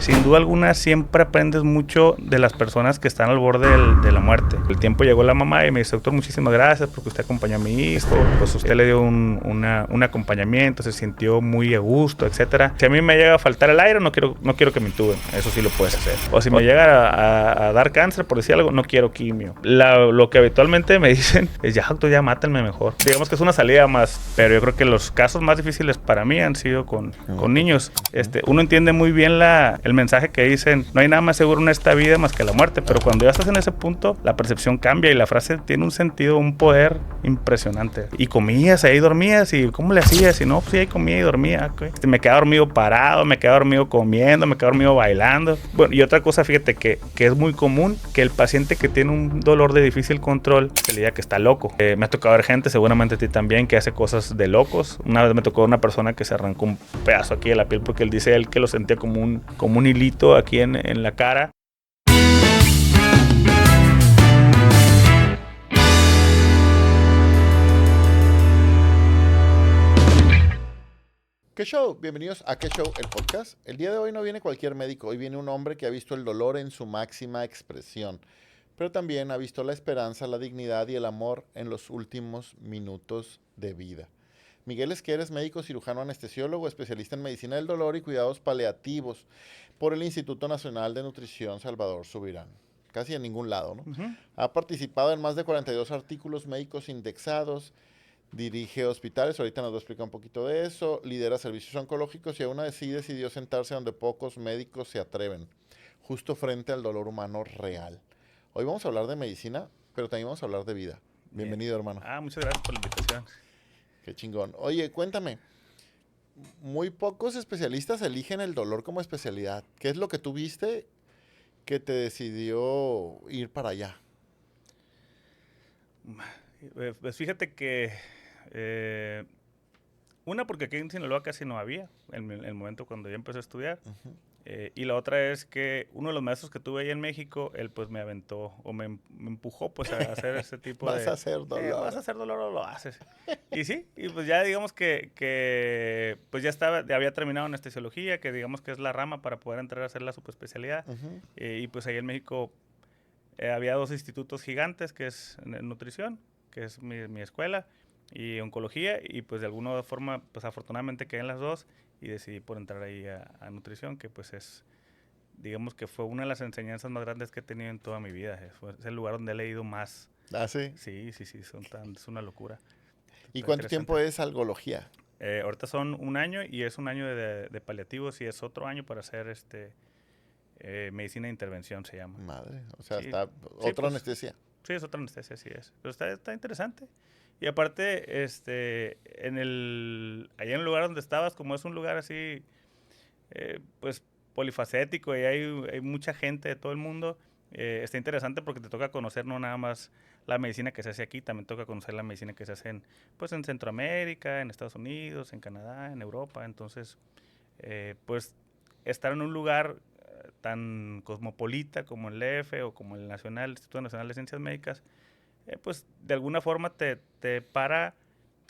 Sin duda alguna siempre aprendes mucho de las personas que están al borde de la muerte. El tiempo llegó la mamá y me dice, doctor, muchísimas gracias porque usted acompañó a mi hijo, pues usted le dio un acompañamiento, se sintió muy a gusto, etcétera. Si a mí me llega a faltar el aire, no quiero que me intuben, eso sí lo puedes hacer. O si me llega a dar cáncer, por decir algo, no quiero quimio. Lo que habitualmente me dicen es, ya doctor, ya mátenme mejor. Digamos que es una salida más, pero yo creo que los casos más difíciles para mí han sido con niños. Uno entiende muy bien el mensaje que dicen, no hay nada más seguro en esta vida más que la muerte, pero cuando ya estás en ese punto, la percepción cambia y la frase tiene un sentido, un poder impresionante. Y comías, ahí dormías, y ¿cómo le hacías? Y no, pues ahí comía y dormía. Okay. Me quedaba dormido parado, me quedaba dormido comiendo, me quedaba dormido bailando. Bueno, y otra cosa, fíjate que es muy común que el paciente que tiene un dolor de difícil control se le diga que está loco. Me ha tocado ver gente, seguramente a ti también, que hace cosas de locos. Una vez me tocó una persona que se arrancó un pedazo aquí de la piel porque él dice que lo sentía como un hilito aquí en la cara. ¿Qué show? Bienvenidos a ¿Qué show? El podcast. El día de hoy no viene cualquier médico, hoy viene un hombre que ha visto el dolor en su máxima expresión, pero también ha visto la esperanza, la dignidad y el amor en los últimos minutos de vida. Miguel Esquer es médico cirujano anestesiólogo, especialista en medicina del dolor y cuidados paliativos por el Instituto Nacional de Nutrición Salvador Subirán. Casi en ningún lado, ¿no? Ha participado en más de 42 artículos médicos indexados. Dirige hospitales, ahorita nos va a explicar un poquito de eso, lidera servicios oncológicos y aún así decidió sentarse donde pocos médicos se atreven, justo frente al dolor humano real. Hoy vamos a hablar de medicina, pero también vamos a hablar de vida. Bienvenido, hermano. Muchas gracias por la invitación. Qué chingón. Oye, cuéntame, muy pocos especialistas eligen el dolor como especialidad. ¿Qué es lo que tú viste que te decidió ir para allá? Pues fíjate que una, porque aquí en Sinaloa casi no había en el momento cuando yo empecé a estudiar. Y la otra es que uno de los maestros que tuve ahí en México, él pues me aventó o me empujó pues a hacer ese tipo ¿Vas a hacer dolor? vas a hacer dolor o lo haces. Y sí, y pues ya digamos que pues ya había terminado anestesiología, que digamos que es la rama para poder entrar a hacer la subespecialidad. Y pues ahí en México había dos institutos gigantes, que es nutrición, que es mi escuela, y oncología, y pues de alguna forma, pues afortunadamente quedé en las dos y decidí por entrar ahí a nutrición, que pues digamos que fue una de las enseñanzas más grandes que he tenido en toda mi vida. Es el lugar donde he leído más. ¿Ah, sí? Sí, es una locura. ¿Y cuánto tiempo es algología? Ahorita son un año y es un año de paliativos y es otro año para hacer medicina de intervención se llama. Madre, o sea, Sí, está otra pues, anestesia. Sí, es otra anestesia, así es. Pero está interesante. Y aparte, allá en el lugar donde estabas, como es un lugar así, pues polifacético y hay mucha gente de todo el mundo, está interesante porque te toca conocer no nada más la medicina que se hace aquí, también toca conocer la medicina que se hace en Centroamérica, en Estados Unidos, en Canadá, en Europa. Entonces, pues estar en un lugar tan cosmopolita como el EFE o como el Instituto Nacional de Ciencias Médicas, pues de alguna forma te para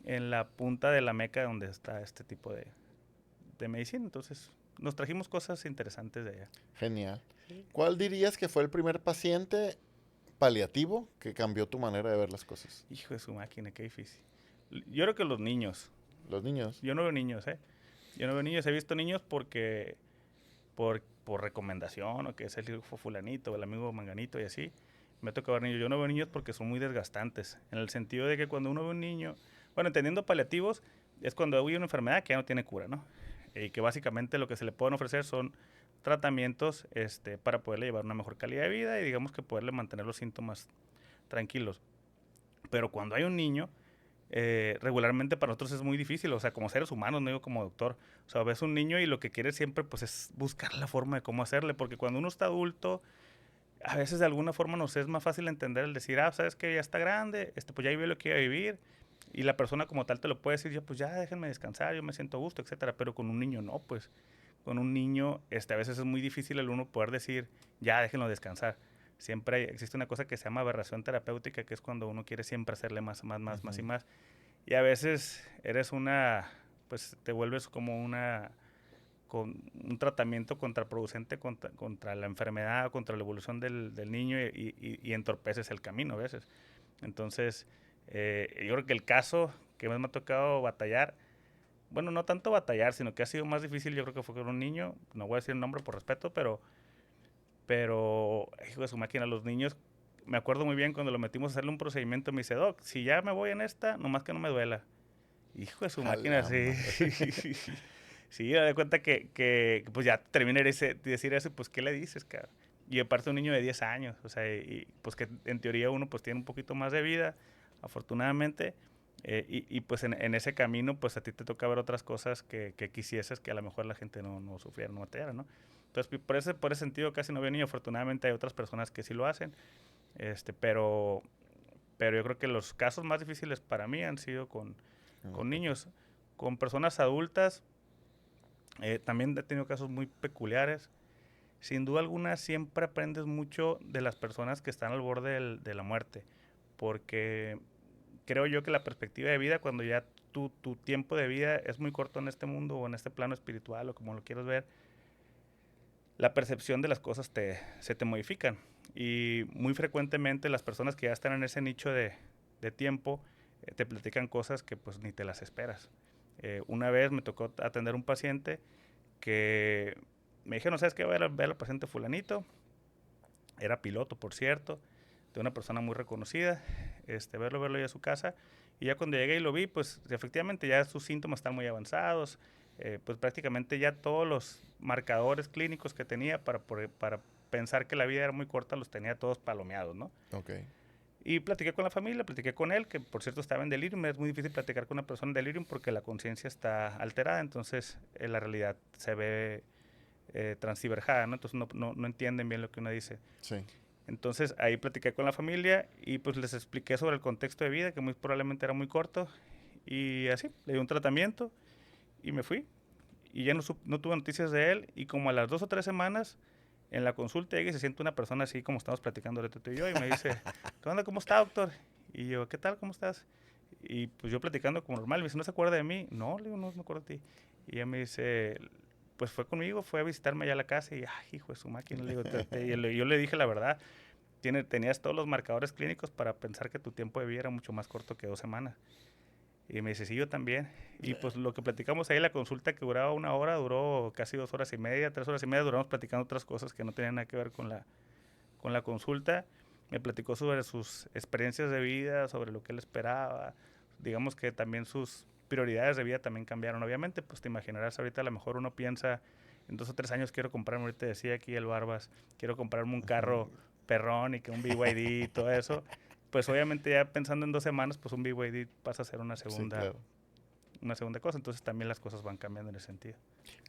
en la punta de la meca donde está este tipo de medicina. Entonces, nos trajimos cosas interesantes de allá. Genial. ¿Cuál dirías que fue el primer paciente paliativo que cambió tu manera de ver las cosas? Hijo de su máquina, qué difícil. Yo creo que los niños. Los niños. Yo no veo niños, Yo no veo niños. He visto niños porque por recomendación, o que es el hijo fulanito, o el amigo manganito y así. Me toca ver niños. Yo no veo niños porque son muy desgastantes. En el sentido de que cuando uno ve un niño, bueno, entendiendo paliativos, es cuando hay una enfermedad que ya no tiene cura, ¿no? Y que básicamente lo que se le pueden ofrecer son tratamientos para poderle llevar una mejor calidad de vida y digamos que poderle mantener los síntomas tranquilos. Pero cuando hay un niño, regularmente para nosotros es muy difícil, o sea, como seres humanos, no digo como doctor. O sea, ves un niño y lo que quieres siempre pues es buscar la forma de cómo hacerle, porque cuando uno está adulto, a veces de alguna forma nos es más fácil entender el decir, sabes que ya está grande, pues ya vive lo que iba a vivir, y la persona como tal te lo puede decir, yo pues ya déjenme descansar, yo me siento a gusto, etcétera. Pero con un niño no, pues con un niño a veces es muy difícil el uno poder decir, ya déjenlo descansar. Siempre existe una cosa que se llama aberración terapéutica, que es cuando uno quiere siempre hacerle más y más. Y a veces pues te vuelves como con un tratamiento contraproducente contra la enfermedad, contra la evolución del niño y entorpeces el camino a veces. Entonces, yo creo que el caso que más me ha tocado batallar, bueno, no tanto batallar, sino que ha sido más difícil, yo creo que fue con un niño, no voy a decir el nombre por respeto, pero hijo de su máquina, los niños, me acuerdo muy bien cuando lo metimos a hacerle un procedimiento, me dice, Doc, si ya me voy en esta, nomás que no me duela. Hijo de su máquina, sí. Sí, me da cuenta que pues ya terminé de decir eso, pues ¿qué le dices, cabrón? Y aparte un niño de 10 años, o sea, y pues que en teoría uno pues tiene un poquito más de vida, afortunadamente, y pues en ese camino pues a ti te toca ver otras cosas que quisieses que a lo mejor la gente no sufriera, no batalla, ¿no? Entonces por ese sentido casi no veo niño, afortunadamente hay otras personas que sí lo hacen, pero yo creo que los casos más difíciles para mí han sido con niños. Con personas adultas, también he tenido casos muy peculiares. Sin duda alguna, siempre aprendes mucho de las personas que están al borde de la muerte, porque creo yo que la perspectiva de vida, cuando ya tu tiempo de vida es muy corto en este mundo o en este plano espiritual o como lo quieras ver, la percepción de las cosas se te modifican. Y muy frecuentemente las personas que ya están en ese nicho de tiempo te platican cosas que pues ni te las esperas. Una vez me tocó atender un paciente que me dijeron, ¿sabes qué? Voy a ver al paciente fulanito. Era piloto, por cierto, de una persona muy reconocida. Verlo ya a su casa. Y ya cuando llegué y lo vi, pues efectivamente ya sus síntomas están muy avanzados. Pues prácticamente ya todos los marcadores clínicos que tenía para pensar que la vida era muy corta los tenía todos palomeados, ¿no? Okay. Y platiqué con la familia, platiqué con él, que por cierto estaba en delirium. Es muy difícil platicar con una persona en delirium porque la conciencia está alterada, entonces la realidad se ve transdiverjada, ¿no? Entonces no entienden bien lo que uno dice. Sí. Entonces ahí platiqué con la familia y pues les expliqué sobre el contexto de vida, que muy probablemente era muy corto, y así, le di un tratamiento y me fui. Y ya no tuve noticias de él, y como a las 2 o 3 semanas en la consulta llega y se siente una persona así como estamos platicando ahorita tú y yo, y me dice, ¿qué onda? ¿Cómo está, doctor? Y yo, ¿qué tal? ¿Cómo estás? Y pues yo platicando como normal, me dice, ¿no se acuerda de mí? No, le digo, no me acuerdo de ti. Y ella me dice, pues fue conmigo, fue a visitarme allá a la casa, y, ay, hijo de su máquina, le digo, yo le dije la verdad, tenías todos los marcadores clínicos para pensar que tu tiempo de vida era mucho más corto que 2 semanas. Y me dice, sí, yo también. Y pues lo que platicamos ahí, la consulta que duraba 1 hora, duró casi 2 horas y media, 3 horas y media, duramos platicando otras cosas que no tenían nada que ver con la consulta. Me platicó sobre sus experiencias de vida, sobre lo que él esperaba. Digamos que también sus prioridades de vida también cambiaron. Obviamente, pues te imaginarás, ahorita a lo mejor uno piensa, en 2 o 3 años quiero comprarme, ahorita decía aquí el Barbas, quiero comprarme un carro perrón y que un BYD y todo eso. Pues obviamente ya pensando en 2 semanas, pues un BYD pasa a ser Sí, claro. una segunda cosa. Entonces también las cosas van cambiando en ese sentido.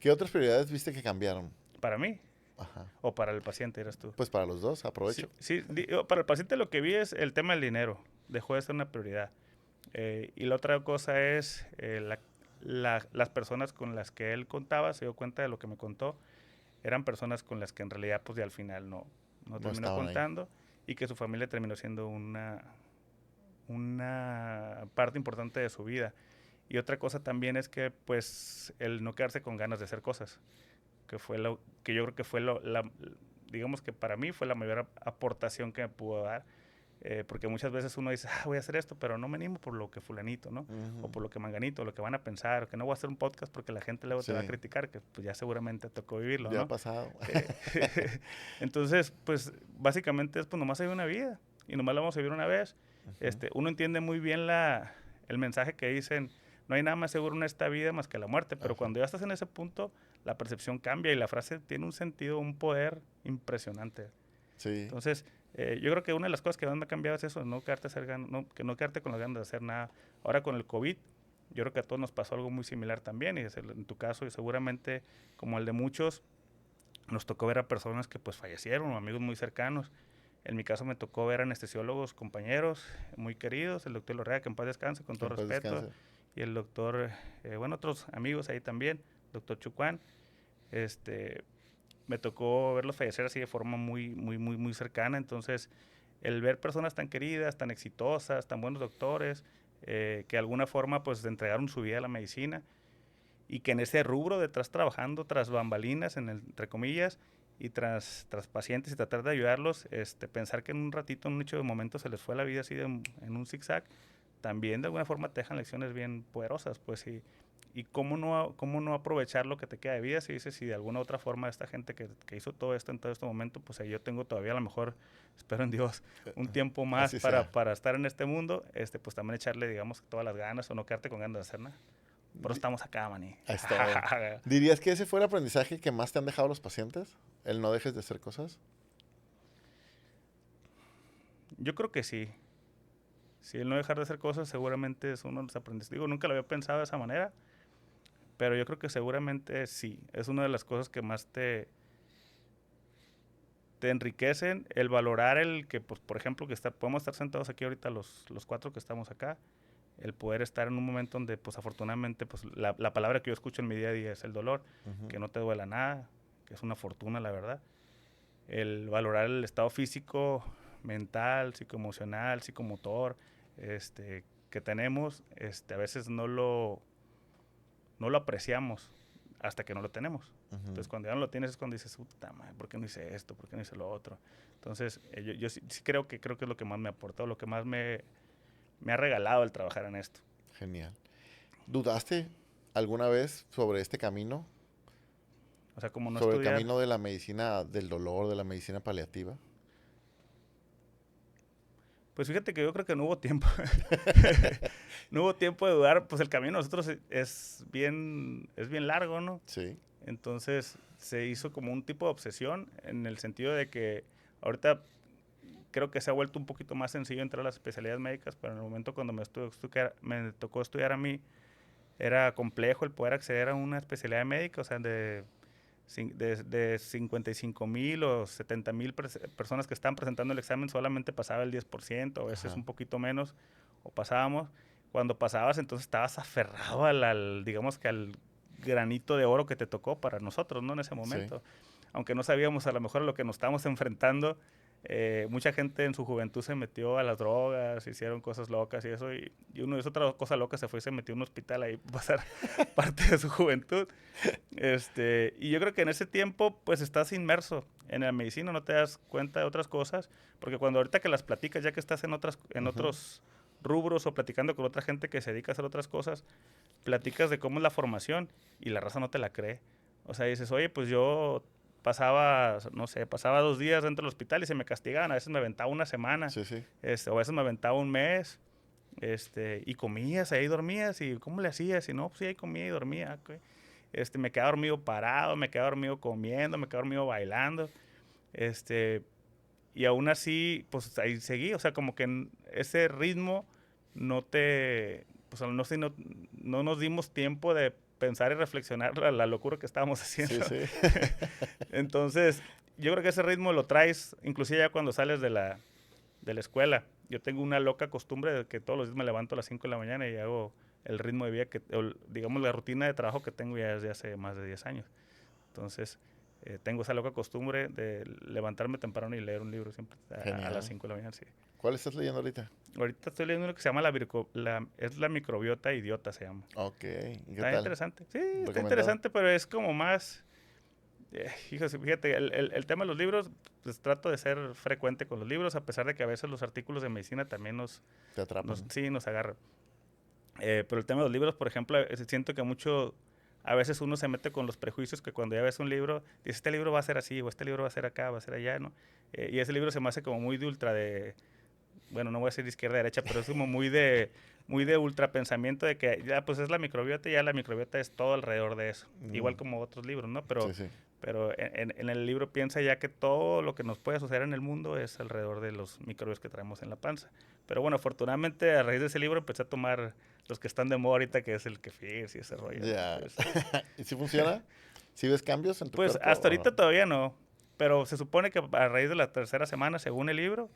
¿Qué otras prioridades viste que cambiaron? Para mí, Ajá. o para el paciente, eras tú. Pues para los dos, Sí, aprovecho. sí, para el paciente lo que vi es el tema del dinero. Dejó de ser una prioridad. Y la otra cosa es las personas con las que él contaba, se dio cuenta de lo que me contó, eran personas con las que en realidad pues ya al final no No terminó estaban ahí. contando, y que su familia terminó siendo una parte importante de su vida. Y otra cosa también es que pues el no quedarse con ganas de hacer cosas, que yo creo que fue digamos que para mí fue la mayor aportación que me pudo dar, porque muchas veces uno dice, voy a hacer esto, pero no me animo por lo que fulanito, ¿no? O por lo que manganito, o lo que van a pensar, o que no voy a hacer un podcast porque la gente luego te va a Sí, criticar, que pues ya seguramente tocó vivirlo, ya ha ¿no? pasado. Eh, entonces, pues básicamente es pues nomás hay una vida y nomás la vamos a vivir una vez. Uno entiende muy bien el mensaje que dicen, no hay nada más seguro en esta vida más que la muerte, pero Ajá. cuando ya estás en ese punto, la percepción cambia y la frase tiene un sentido, un poder impresionante. Sí, Entonces, yo creo que una de las cosas que más me ha cambiado es eso, no quedarte, que no quedarte con las ganas de hacer nada. Ahora con el COVID, yo creo que a todos nos pasó algo muy similar también, y en tu caso, y seguramente como el de muchos, nos tocó ver a personas que pues fallecieron, o amigos muy cercanos. En mi caso me tocó ver anestesiólogos, compañeros muy queridos, el doctor Lorrea, que en paz descanse, con que todo en paz respeto, descanse. y el doctor, otros amigos ahí también, doctor Chucuán. Este, Me tocó verlos fallecer así de forma muy cercana. Entonces, el ver personas tan queridas, tan exitosas, tan buenos doctores, que de alguna forma pues entregaron su vida a la medicina, y que en ese rubro detrás trabajando tras bambalinas, entre comillas, y tras pacientes y tratar de ayudarlos, pensar que en un ratito, en un hecho de momento se les fue la vida así en un zigzag, también de alguna forma te dejan lecciones bien poderosas, pues, y cómo no aprovechar lo que te queda de vida, si dices, si de alguna otra forma esta gente que hizo todo esto en todo este momento, pues ahí yo tengo todavía a lo mejor, espero en Dios, un tiempo más Así sea. para estar en este mundo, pues también echarle, digamos, todas las ganas o no quedarte con ganas de hacer nada. Por eso estamos acá, maní. Ahí está. ¿Dirías que ese fue el aprendizaje que más te han dejado los pacientes? ¿El no dejes de hacer cosas? Yo creo que sí. Sí, el no dejar de hacer cosas seguramente es uno de los aprendizajes. Digo, nunca lo había pensado de esa manera, pero yo creo que seguramente sí. Es una de las cosas que más te enriquecen, el valorar el que, pues, por ejemplo, podemos estar sentados aquí ahorita los 4 que estamos acá, el poder estar en un momento donde, pues, afortunadamente, pues, la palabra que yo escucho en mi día a día es el dolor, que no te duela nada, que es una fortuna, la verdad. El valorar el estado físico, mental, psicoemocional, psicomotor, que tenemos, a veces no lo apreciamos hasta que no lo tenemos. Entonces, cuando ya no lo tienes es cuando dices, puta madre, ¿por qué no hice esto? ¿Por qué no hice lo otro? Entonces, yo sí creo que es lo que más me aportó, lo que más me ha regalado el trabajar en esto. Genial. ¿Dudaste alguna vez sobre este camino? O sea, como no sobre estudiar... el camino de la medicina del dolor, de la medicina paliativa. Pues fíjate que yo creo que no hubo tiempo. No hubo tiempo de dudar. Pues el camino de nosotros es bien largo, ¿no? Sí. Entonces se hizo como un tipo de obsesión en el sentido de que ahorita creo que se ha vuelto un poquito más sencillo entrar a las especialidades médicas, pero en el momento cuando me tocó estudiar a mí, era complejo el poder acceder a una especialidad médica, o sea, de 55,000 o 70,000 personas que estaban presentando el examen, solamente pasaba el 10%, o a veces un poquito menos, o pasábamos. Cuando pasabas, entonces estabas aferrado digamos que al granito de oro que te tocó para nosotros, ¿no? En ese momento. Sí. Aunque no sabíamos a lo mejor a lo que nos estábamos enfrentando, mucha gente en su juventud se metió a las drogas, hicieron cosas locas y eso, y uno hizo otra cosa loca, se fue y se metió en un hospital ahí para pasar parte de su juventud. Y yo creo que en ese tiempo pues estás inmerso en la medicina, no te das cuenta de otras cosas, porque cuando ahorita que las platicas, ya que estás en otros rubros o platicando con otra gente que se dedica a hacer otras cosas, platicas de cómo es la formación y la raza no te la cree. O sea, dices, oye, pues yo pasaba 2 días dentro del hospital y se me castigaban, a veces me aventaba una semana, sí, sí. O a veces me aventaba un mes, y comías, ahí dormías, y ¿cómo le hacías? Y no, pues sí, ahí comía y dormía, okay. Me quedaba dormido parado, me quedaba dormido comiendo, me quedaba dormido bailando, y aún así, pues ahí seguí, o sea, como que en ese ritmo pues no nos dimos tiempo de pensar y reflexionar la locura que estábamos haciendo. Sí, sí. Entonces, yo creo que ese ritmo lo traes, inclusive ya cuando sales de la escuela. Yo tengo una loca costumbre de que todos los días me levanto a las 5 de la mañana y hago el ritmo de vida, digamos la rutina de trabajo que tengo ya desde hace más de 10 años. Entonces, tengo esa loca costumbre de levantarme temprano y leer un libro siempre a las 5 de la mañana, sí. ¿Cuál estás leyendo ahorita? Ahorita estoy leyendo uno que se llama la microbiota idiota, se llama. Ok. ¿Qué está tal? Interesante. Sí, está interesante, pero es como más... fíjate, el tema de los libros, pues trato de ser frecuente con los libros, a pesar de que a veces los artículos de medicina también te atrapan. Sí, nos agarran. Pero el tema de los libros, por ejemplo, siento que a veces uno se mete con los prejuicios que cuando ya ves un libro, dices, este libro va a ser así, o este libro va a ser acá, va a ser allá, ¿no? Y ese libro se me hace como muy de bueno, no voy a decir de izquierda a derecha, pero es como muy de ultra pensamiento de que ya pues es la microbiota y ya la microbiota es todo alrededor de eso. Igual como otros libros, ¿no? Pero, sí. Pero en el libro piensa ya que todo lo que nos puede suceder en el mundo es alrededor de los microbios que traemos en la panza. Pero bueno, afortunadamente a raíz de ese libro empecé a tomar los que están de moda ahorita, que es el kefir y ese rollo. Ya. ¿Y si funciona? ¿Sí ves cambios en tu cuerpo? Pues hasta ahorita todavía no. Pero se supone que a raíz de la tercera semana, según el libro,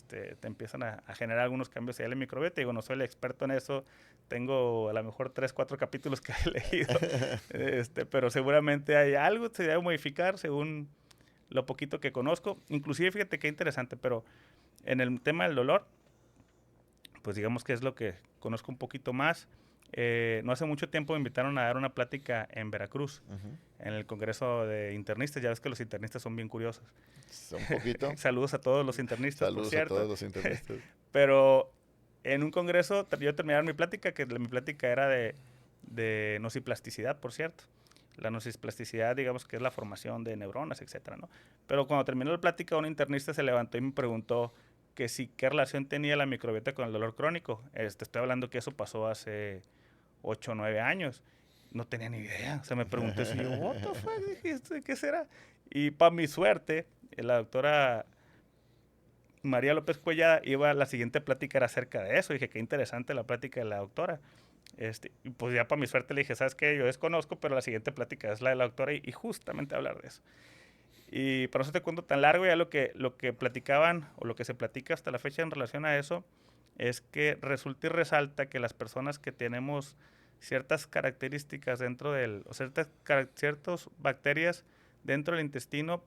te empiezan a generar algunos cambios en el microbiota. Digo, no soy el experto en eso. Tengo a lo mejor 3, 4 capítulos que he leído. Pero seguramente hay algo que se debe modificar según lo poquito que conozco. Inclusive, fíjate qué interesante, pero en el tema del dolor, pues digamos que es lo que conozco un poquito más. No hace mucho tiempo me invitaron a dar una plática en Veracruz, Ujú. en el Congreso de Internistas. Ya ves que los internistas son bien curiosos. Un poquito. Saludos a todos los internistas, por Saludos a cierto. todos los internistas. Pero en un congreso, yo terminé mi plática, que mi plática era de nociplasticidad, por cierto. La nociplasticidad, digamos que es la formación de neuronas, etcétera, ¿no? Pero cuando terminó la plática, un internista se levantó y me preguntó que si qué relación tenía la microbiota con el dolor crónico. Estoy hablando que eso pasó hace 8 o 9 años. No tenía ni idea. O sea, me pregunté eso y yo, what the fuck, dije, ¿qué será? Y para mi suerte, la doctora María López Cuellada la siguiente plática era acerca de eso. Dije, qué interesante la plática de la doctora. Y pues ya para mi suerte le dije, ¿sabes qué? Yo desconozco, pero la siguiente plática es la de la doctora y justamente hablar de eso. Y por eso te cuento tan largo, ya lo que platicaban o lo que se platica hasta la fecha en relación a eso es que resulta y resalta que las personas que tenemos ciertas características dentro o ciertas bacterias dentro del intestino,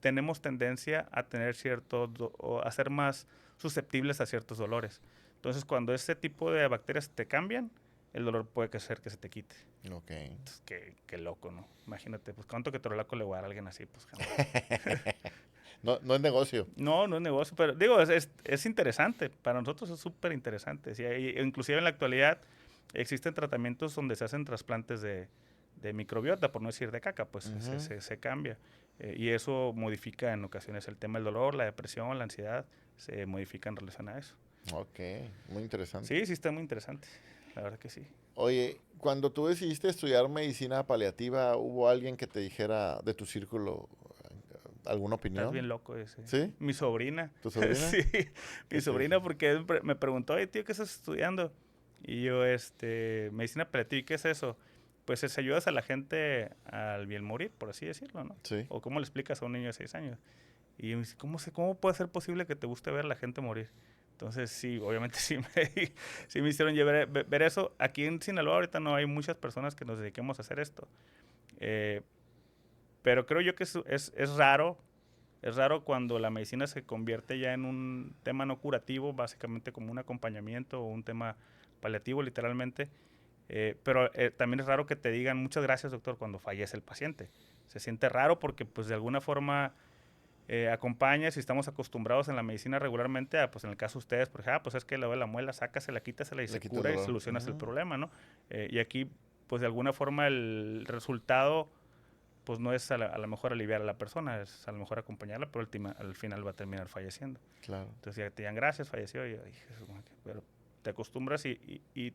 tenemos tendencia a tener o a ser más susceptibles a ciertos dolores. Entonces, cuando ese tipo de bacterias te cambian, el dolor puede ser que se te quite. Ok. Entonces, qué loco, ¿no? Imagínate, pues, ¿cuánto que torolaco le voy a dar a alguien así? Pues, jamás. No, no es negocio. No, no es negocio, pero digo, es interesante. Para nosotros es súper interesante. Sí, inclusive en la actualidad existen tratamientos donde se hacen trasplantes de microbiota, por no decir de caca, pues Ujú. se cambia. Y eso modifica en ocasiones el tema del dolor, la depresión, la ansiedad, se modifica en relación a eso. Ok, muy interesante. Sí, sí está muy interesante. La verdad que sí. Oye, cuando tú decidiste estudiar medicina paliativa, ¿hubo alguien que te dijera de tu círculo alguna Estás bien opinión? loco ese. ¿Sí? Mi sobrina. ¿Tu sobrina? Sí, ¿Qué mi te sobrina dijo? porque me preguntó, oye, tío, ¿qué estás estudiando? Y yo, medicina paliativa, ¿y qué es eso? Pues es ayudas a la gente al bien morir, por así decirlo, ¿no? Sí. O cómo le explicas a un niño de 6 años. Y yo me dice, ¿cómo puede ser posible que te guste ver a la gente morir? Entonces, sí, obviamente sí me hicieron ver eso. Aquí en Sinaloa ahorita no hay muchas personas que nos dediquemos a hacer esto. Eh, pero creo yo que es raro. Es raro cuando la medicina se convierte ya en un tema no curativo, básicamente como un acompañamiento o un tema paliativo, literalmente. Pero también es raro que te digan muchas gracias, doctor, cuando fallece el paciente. Se siente raro porque, pues, de alguna forma acompañas y estamos acostumbrados en la medicina regularmente a, pues, en el caso de ustedes, por ejemplo, pues es que le duele la muela, sácasela, quítasela y Le se quito el cura y dolor. solucionas el Ujú. problema, ¿no? Y aquí, pues, de alguna forma el resultado pues no es a lo mejor aliviar a la persona, es a lo mejor acompañarla, pero al final va a terminar falleciendo. Claro. Entonces ya te digan gracias, falleció, y yo, Jesús, pero te acostumbras y pues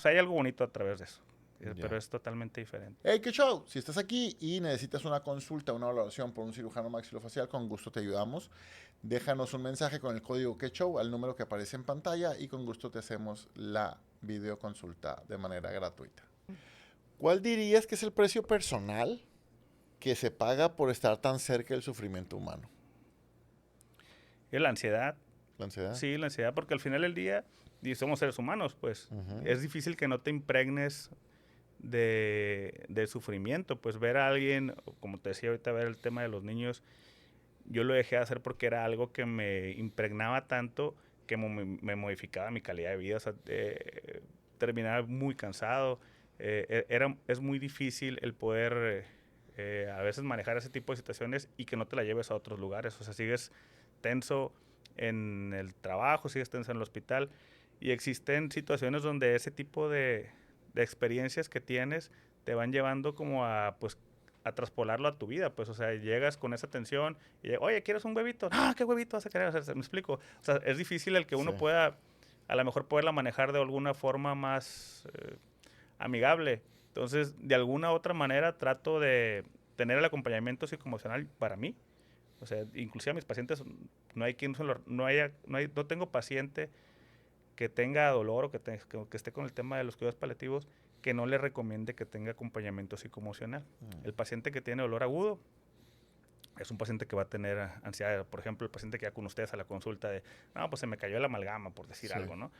hay algo bonito a través de eso, pero Ya. es totalmente diferente. Hey, qué show. Si estás aquí y necesitas una consulta, una valoración por un cirujano maxilofacial, con gusto te ayudamos. Déjanos un mensaje con el código que show al número que aparece en pantalla y con gusto te hacemos la videoconsulta de manera gratuita. ¿Cuál dirías que es el precio personal que se paga por estar tan cerca del sufrimiento humano? Y la ansiedad, ¿La ansiedad? sí, la ansiedad, porque al final del día, y somos seres humanos, pues Ujú. es difícil que no te impregnes de sufrimiento, pues ver a alguien, como te decía ahorita, ver el tema de los niños, yo lo dejé de hacer porque era algo que me impregnaba tanto que me modificaba mi calidad de vida, o sea, terminaba muy cansado, es muy difícil el poder a veces manejar ese tipo de situaciones y que no te la lleves a otros lugares, o sea, sigues tenso en el trabajo, sigues tenso en el hospital y existen situaciones donde ese tipo de experiencias que tienes te van llevando como a, pues, a traspolarlo a tu vida, pues, o sea, llegas con esa tensión y, oye, ¿quieres un huevito? No, ¿qué huevito vas a querer hacer? ¿Me explico? O sea, es difícil el que Sí. uno pueda, a lo mejor, poderla manejar de alguna forma más amigable. Entonces, de alguna u otra manera, trato de tener el acompañamiento psicoemocional para mí. O sea, inclusive a mis pacientes, no hay quien no tengo paciente que tenga dolor o que esté con el tema de los cuidados paliativos que no le recomiende que tenga acompañamiento psicoemocional. El paciente que tiene dolor agudo es un paciente que va a tener ansiedad. Por ejemplo, el paciente que va con ustedes a la consulta de, no, pues se me cayó la amalgama, por decir Sí. algo, ¿no?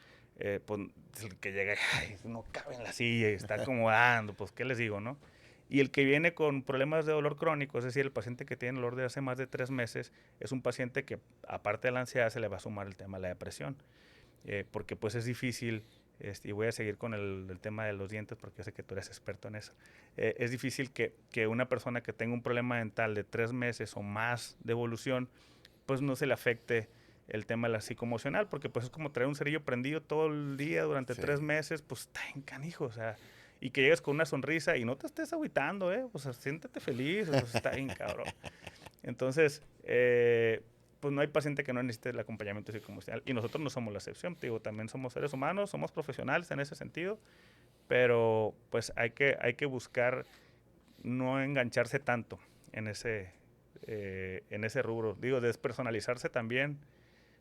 Pues el que llega, ay, no cabe en la silla y está acomodando, pues, ¿qué les digo, no? Y el que viene con problemas de dolor crónico, es decir, el paciente que tiene dolor de hace más de 3 meses, es un paciente que, aparte de la ansiedad, se le va a sumar el tema de la depresión. Porque pues es difícil y voy a seguir con el tema de los dientes porque yo sé que tú eres experto en eso. Es difícil que una persona que tenga un problema dental de 3 meses o más de evolución, pues no se le afecte el tema de la psicoemocional, porque pues es como traer un cerillo prendido todo el día durante Sí. 3 meses, pues está en canijo, o sea, y que llegues con una sonrisa y no te estés agüitando, o sea, siéntete feliz, o sea, está bien cabrón. Entonces, pues no hay paciente que no necesite el acompañamiento psicoemocional, y nosotros no somos la excepción, te digo, también somos seres humanos, somos profesionales en ese sentido, pero pues hay que buscar no engancharse tanto en ese rubro. Digo, despersonalizarse también.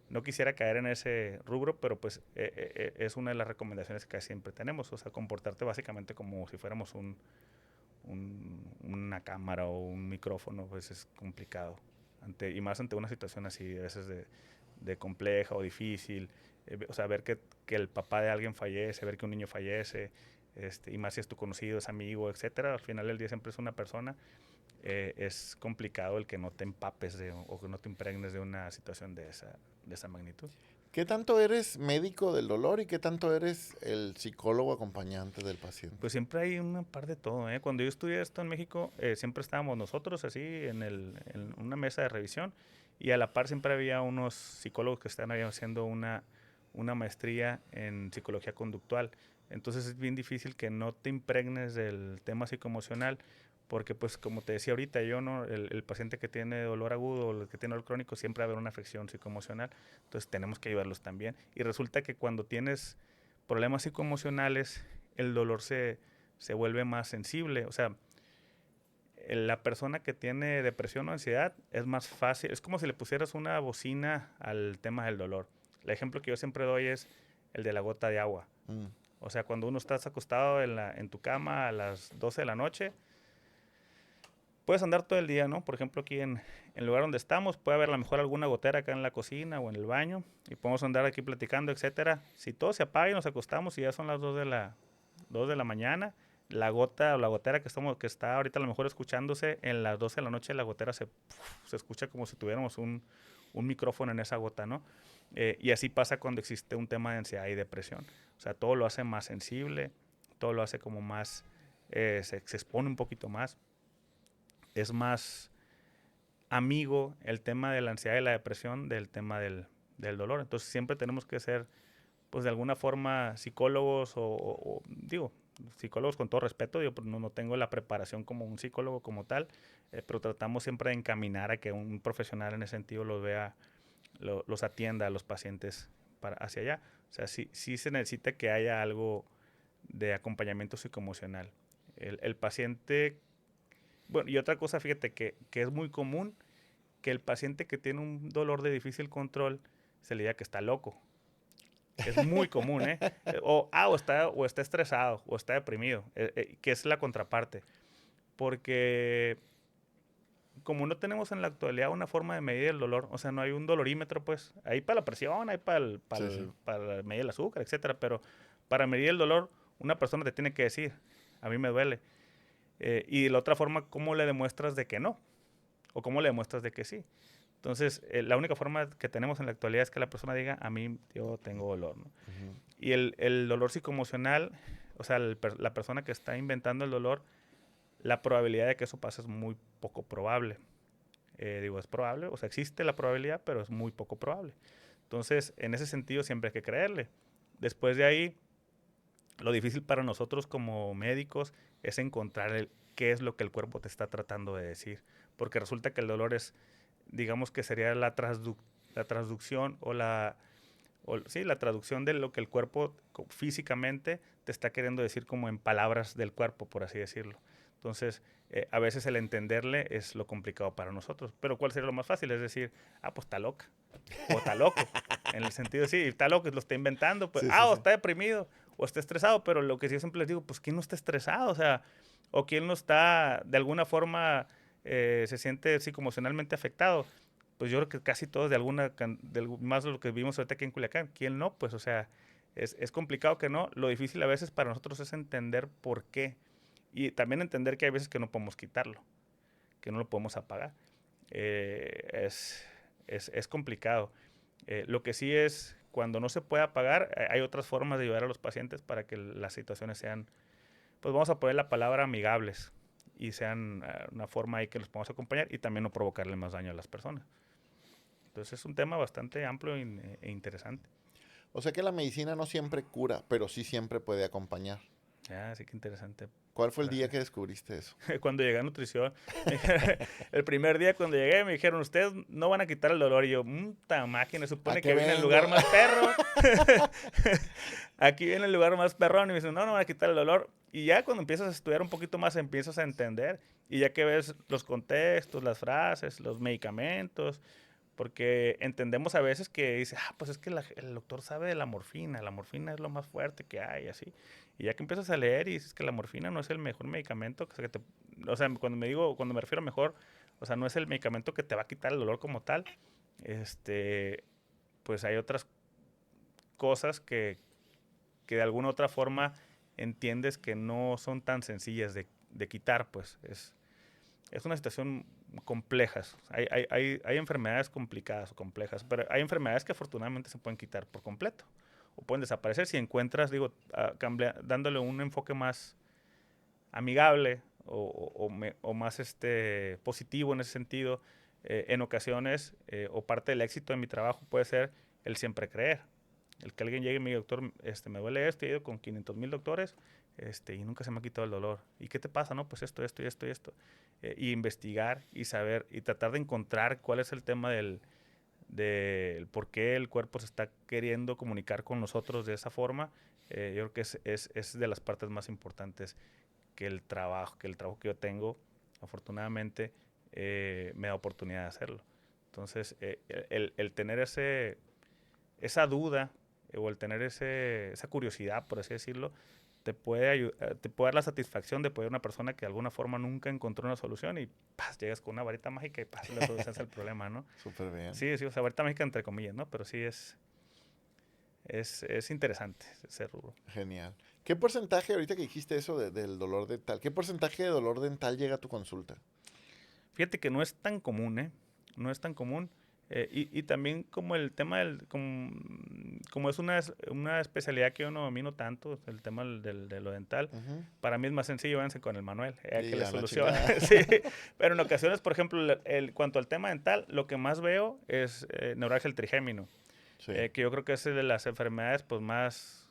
No quisiera caer en ese rubro, pero pues es una de las recomendaciones que siempre tenemos. O sea, comportarte básicamente como si fuéramos una cámara o un micrófono, pues es complicado. Y más ante una situación así, a veces de compleja o difícil. O sea, ver que el papá de alguien fallece, ver que un niño fallece, y más si es tu conocido, es amigo, etcétera. Al final del día siempre es una persona. Es complicado el que no te empapes o que no te impregnes de una situación de esa magnitud. ¿Qué tanto eres médico del dolor y qué tanto eres el psicólogo acompañante del paciente? Pues siempre hay una par de todo, ¿eh? Cuando yo estudié esto en México, siempre estábamos nosotros así en una mesa de revisión y a la par siempre había unos psicólogos que estaban haciendo una maestría en psicología conductual. Entonces es bien difícil que no te impregnes del tema psicoemocional porque pues como te decía ahorita, yo no el paciente que tiene dolor agudo o el que tiene dolor crónico siempre va a haber una afección psicoemocional. Entonces tenemos que ayudarlos también. Y resulta que cuando tienes problemas psicoemocionales el dolor se vuelve más sensible. O sea, la persona que tiene depresión o ansiedad es más fácil, es como si le pusieras una bocina al tema del dolor. El ejemplo que yo siempre doy es el de la gota de agua. Mm. O sea, cuando uno estás acostado en tu cama a las 12 de la noche, puedes andar todo el día, ¿no? Por ejemplo, aquí en el lugar donde estamos, puede haber a lo mejor alguna gotera acá en la cocina o en el baño y podemos andar aquí platicando, etcétera. Si todo se apaga y nos acostamos y ya son las 2 de la mañana, la gota o la gotera que está ahorita a lo mejor escuchándose en las 12 de la noche, la gotera se escucha como si tuviéramos un micrófono en esa gota, ¿no? Y así pasa cuando existe un tema de ansiedad y depresión. O sea, todo lo hace más sensible, todo lo hace como más, se expone un poquito más. Es más amigo el tema de la ansiedad y la depresión del tema del dolor. Entonces siempre tenemos que ser, pues de alguna forma, psicólogos digo, psicólogos con todo respeto. Yo pues, no tengo la preparación como un psicólogo como tal, pero tratamos siempre de encaminar a que un profesional en ese sentido los vea, los atienda a los pacientes hacia allá. O sea, sí se necesita que haya algo de acompañamiento psicoemocional. El paciente. Bueno, y otra cosa, fíjate, que es muy común que el paciente que tiene un dolor de difícil control se le diga que está loco. Es muy común, ¿eh? O está estresado, o está deprimido, que es la contraparte. Porque como no tenemos en la actualidad una forma de medir el dolor, o sea, no hay un dolorímetro, pues, hay para la presión, hay Sí, sí. para medir el azúcar, etcétera, pero para medir el dolor, una persona te tiene que decir, a mí me duele. Y de la otra forma, ¿cómo le demuestras de que no? ¿O cómo le demuestras de que sí? Entonces, la única forma que tenemos en la actualidad es que la persona diga, a mí yo tengo dolor, ¿no? Ujú. Y el dolor psicoemocional, o sea, la persona que está inventando el dolor, la probabilidad de que eso pase es muy poco probable. Digo, es probable, o sea, existe la probabilidad, pero es muy poco probable. Entonces, en ese sentido, siempre hay que creerle. Después de ahí, lo difícil para nosotros como médicos es encontrar qué es lo que el cuerpo te está tratando de decir. Porque resulta que el dolor es, digamos que sería la traducción sí, la traducción de lo que el cuerpo físicamente te está queriendo decir como en palabras del cuerpo, por así decirlo. Entonces, a veces el entenderle es lo complicado para nosotros. Pero ¿cuál sería lo más fácil? Es decir, pues está loca. O está loco. En el sentido, sí, está loco, lo está inventando. Pues, Sí, sí, o sí. está deprimido, o está estresado. Pero lo que sí yo siempre les digo, pues, ¿quién no está estresado? O sea, o quién no está, de alguna forma, se siente psicoemocionalmente afectado. Pues yo creo que casi todos más de lo que vimos ahorita aquí en Culiacán. ¿Quién no? Pues, o sea, es complicado que no. Lo difícil a veces para nosotros es entender por qué. Y también entender que hay veces que no podemos quitarlo, que no lo podemos apagar. Es complicado. Lo que sí es cuando no se pueda pagar, hay otras formas de ayudar a los pacientes para que las situaciones sean, pues vamos a poner la palabra amigables y sean una forma ahí que los podamos acompañar y también no provocarle más daño a las personas. Entonces es un tema bastante amplio e interesante. O sea que la medicina no siempre cura, pero sí siempre puede acompañar. Ah, sí que interesante. ¿Cuál fue el día que descubriste eso? Cuando llegué a nutrición, el primer día cuando llegué me dijeron, ustedes no van a quitar el dolor. Y yo, ¡ta máquina! Supone que viene el lugar más perro. Aquí viene el lugar más perrón. Y me dicen, no van a quitar el dolor. Y ya cuando empiezas a estudiar un poquito más, empiezas a entender. Y ya que ves los contextos, las frases, los medicamentos, porque entendemos a veces que dice, pues es que el doctor sabe de la morfina es lo más fuerte que hay, así. Y ya que empiezas a leer y dices que la morfina no es el mejor medicamento, o sea, cuando me refiero a mejor, o sea, no es el medicamento que te va a quitar el dolor como tal, pues hay otras cosas que de alguna u otra forma entiendes que no son tan sencillas de quitar, pues es una situación complejas. Hay enfermedades complicadas o complejas, pero hay enfermedades que afortunadamente se pueden quitar por completo o pueden desaparecer si encuentras, dándole un enfoque más amigable o más positivo en ese sentido. En ocasiones, o parte del éxito de mi trabajo puede ser el siempre creer. El que alguien llegue y me diga, doctor, me duele esto, he ido con 500,000 doctores, y nunca se me ha quitado el dolor. ¿Y qué te pasa? No, pues esto y esto y esto. Y investigar y saber y tratar de encontrar cuál es el tema del por qué el cuerpo se está queriendo comunicar con nosotros de esa forma. Yo creo que es de las partes más importantes que el trabajo que yo tengo, afortunadamente, me da oportunidad de hacerlo. Entonces, el tener esa duda o el tener esa curiosidad, por así decirlo, te puede dar la satisfacción de poder una persona que de alguna forma nunca encontró una solución y llegas con una varita mágica y la solución es el problema, ¿no? Súper bien. Sí, o sea, varita mágica entre comillas, ¿no? Pero sí es interesante ese rubro. Genial. ¿Qué porcentaje, ahorita que dijiste eso del dolor dental, qué porcentaje de dolor dental llega a tu consulta? Fíjate que no es tan común, ¿eh? No es tan común. Y también como el tema como es una especialidad que yo no domino tanto, el tema de lo dental, para mí es más sencillo, váyanse con el Manuel, que le soluciona. Sí. Pero en ocasiones, por ejemplo, cuanto al tema dental, lo que más veo es neuralgia del trigémino, Sí. que yo creo que es de las enfermedades pues más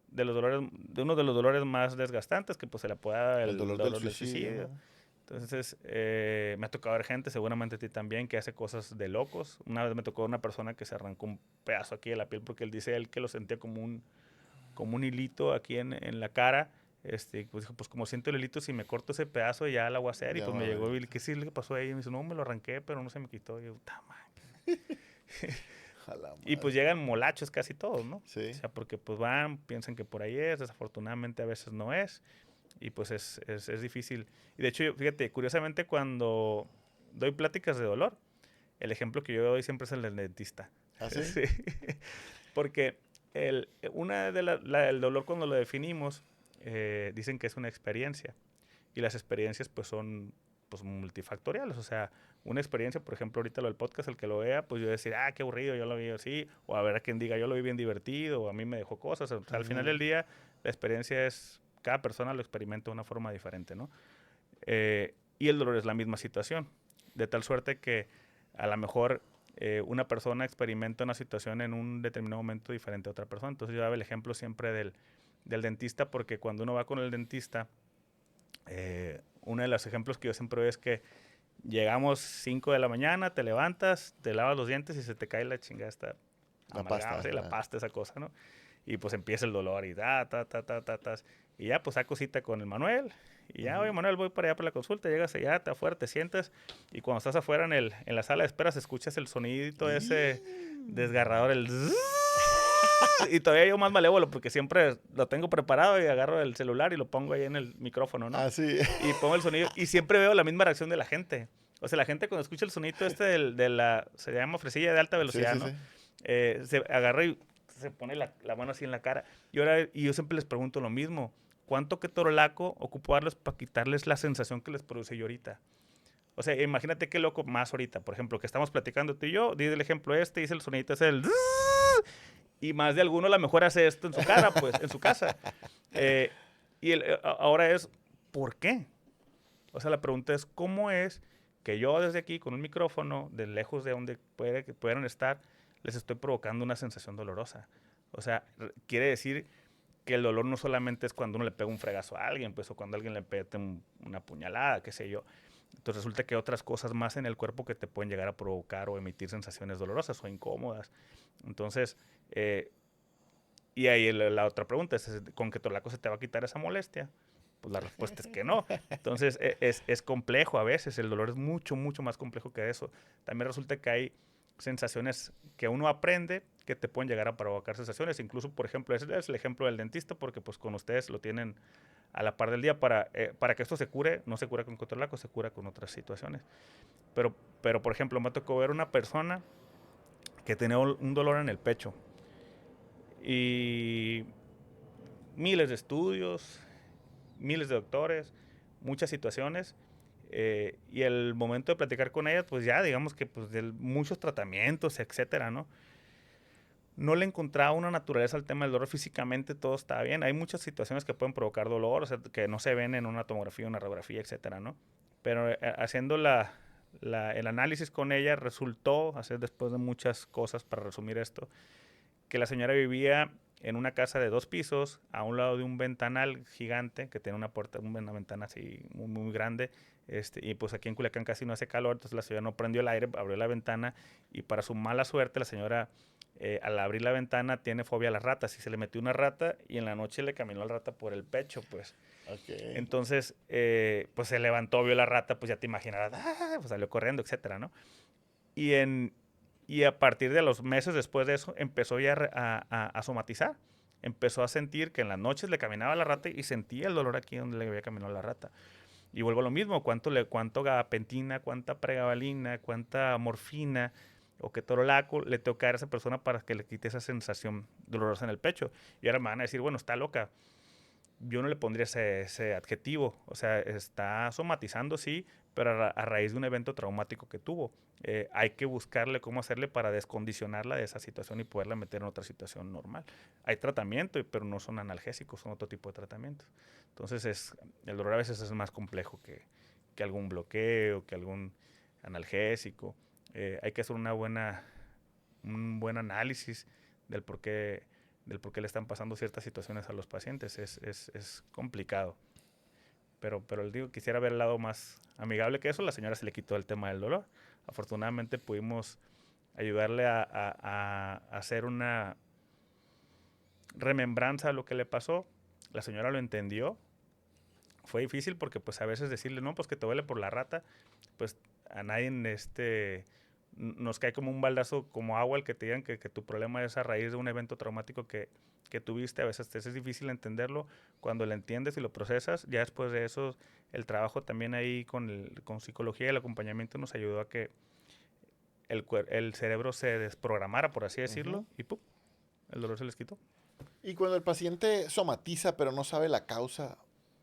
de uno de los dolores más desgastantes que pues se le puede dar el dolor del suicidio. ¿No? Entonces, me ha tocado ver gente, seguramente a ti también, que hace cosas de locos. Una vez me tocó una persona que se arrancó un pedazo aquí de la piel porque él dice que lo sentía como un hilito aquí en la cara. Pues dijo, pues como siento el hilito, si me corto ese pedazo ya la voy a hacer. Y pues me llegó y ¿qué sí le pasó a ella? Y me dice, no, me lo arranqué, pero no se me quitó. Y yo, y pues llegan molachos casi todos, ¿no? Sí. O sea, porque pues piensan que por ahí es, desafortunadamente a veces no es. Y pues es difícil. Y de hecho, fíjate, curiosamente cuando doy pláticas de dolor, el ejemplo que yo doy siempre es el del dentista. ¿Ah, sí? Sí. Porque el dolor cuando lo definimos, dicen que es una experiencia. Y las experiencias pues son pues multifactoriales. O sea, una experiencia, por ejemplo, ahorita lo del podcast, el que lo vea, pues yo decir, qué aburrido, yo lo vi así. O a ver a quien diga, yo lo vi bien divertido, o a mí me dejó cosas. O sea, al final del día, la experiencia es... Cada persona lo experimenta de una forma diferente, ¿no? Y el dolor es la misma situación, de tal suerte que a lo mejor una persona experimenta una situación en un determinado momento diferente a otra persona. Entonces yo daba el ejemplo siempre del dentista, porque cuando uno va con el dentista, uno de los ejemplos que yo siempre veo es que llegamos 5 de la mañana, te levantas, te lavas los dientes y se te cae la chingada la pasta, esa cosa, ¿no? Y pues empieza el dolor y y ya pues saco cita con el Manuel y ya, oye Manuel, voy para allá para la consulta, llegas allá, te afuera, te sientas y cuando estás afuera en la sala de esperas escuchas el sonidito ese desgarrador, el y todavía yo más malévolo porque siempre lo tengo preparado y agarro el celular y lo pongo ahí en el micrófono, ¿no? Sí. Y pongo el sonido y siempre veo la misma reacción de la gente. O sea, la gente cuando escucha el sonidito se llama fresilla de alta velocidad, sí, ¿no? Sí. Se agarra y se pone la mano así en la cara. Y yo siempre les pregunto lo mismo. ¿Cuánto ketorolaco ocupo darles para quitarles la sensación que les produce yo ahorita? O sea, imagínate qué loco más ahorita. Por ejemplo, que estamos platicando tú y yo, di el ejemplo dice el sonidito, es el... Y más de alguno a lo mejor hace esto en su cara, pues, en su casa. Ahora es, ¿por qué? O sea, la pregunta es, ¿cómo es que yo desde aquí, con un micrófono, de lejos de donde pudieran estar, les estoy provocando una sensación dolorosa? O sea, quiere decir que el dolor no solamente es cuando uno le pega un fregazo a alguien, pues, o cuando alguien le pega una puñalada, qué sé yo. Entonces resulta que hay otras cosas más en el cuerpo que te pueden llegar a provocar o emitir sensaciones dolorosas o incómodas. Entonces, y ahí la otra pregunta es, ¿con qué tolaco se te va a quitar esa molestia? Pues la respuesta es que no. Entonces es complejo a veces, el dolor es mucho, mucho más complejo que eso. También resulta que hay sensaciones que uno aprende que te pueden llegar a provocar sensaciones. Incluso, por ejemplo, ese es el ejemplo del dentista, porque pues con ustedes lo tienen a la par del día. Para que esto se cure, no se cura con ketorolaco, se cura con otras situaciones. Pero, por ejemplo, me tocó ver una persona que tenía un dolor en el pecho. Y miles de estudios, miles de doctores, muchas situaciones. Y el momento de platicar con ella, pues ya digamos que pues de muchos tratamientos, etcétera, ¿no? No le encontraba una naturaleza al tema del dolor. Físicamente todo está bien. Hay muchas situaciones que pueden provocar dolor, o sea, que no se ven en una tomografía, una radiografía, etcétera, ¿no? Pero haciendo el análisis con ella, resultó, después de muchas cosas para resumir esto, que la señora vivía en una casa de 2 pisos, a un lado de un ventanal gigante que tiene una puerta, una ventana así muy, muy grande. Y pues aquí en Culiacán casi no hace calor, entonces la señora no prendió el aire, abrió la ventana y para su mala suerte la señora al abrir la ventana tiene fobia a las ratas y se le metió una rata y en la noche le caminó la rata por el pecho, pues. Okay. Entonces, pues se levantó, vio la rata, pues ya te imaginarás, pues salió corriendo, etcétera, ¿no? Y a partir de los meses después de eso, empezó ya a somatizar. Empezó a sentir que en las noches le caminaba la rata y sentía el dolor aquí donde le había caminado la rata. Y vuelvo a lo mismo, cuánto gabapentina, cuánta pregabalina, cuánta morfina o ketorolaco le tengo que dar a esa persona para que le quite esa sensación dolorosa en el pecho. Y ahora me van a decir, bueno, está loca. Yo no le pondría ese adjetivo. O sea, está somatizando, sí, pero a raíz de un evento traumático que tuvo. Hay que buscarle cómo hacerle para descondicionarla de esa situación y poderla meter en otra situación normal. Hay tratamiento, pero no son analgésicos, son otro tipo de tratamientos. Entonces, el dolor a veces es más complejo que algún bloqueo, que algún analgésico. Hay que hacer un buen análisis del por qué le están pasando ciertas situaciones a los pacientes. Es complicado. Pero digo, quisiera ver el lado más amigable que eso. La señora se le quitó el tema del dolor. Afortunadamente pudimos ayudarle a hacer una remembranza de lo que le pasó. La señora lo entendió. Fue difícil porque pues a veces decirle, no, pues que te duele por la rata, pues a nadie nos cae como un baldazo, como agua el que te digan que tu problema es a raíz de un evento traumático que tuviste. A veces es difícil entenderlo. Cuando lo entiendes y lo procesas, ya después de eso, el trabajo también ahí con psicología y el acompañamiento nos ayudó a que el cerebro se desprogramara, por así decirlo, y ¡pum!, el dolor se les quitó. Y cuando el paciente somatiza pero no sabe la causa,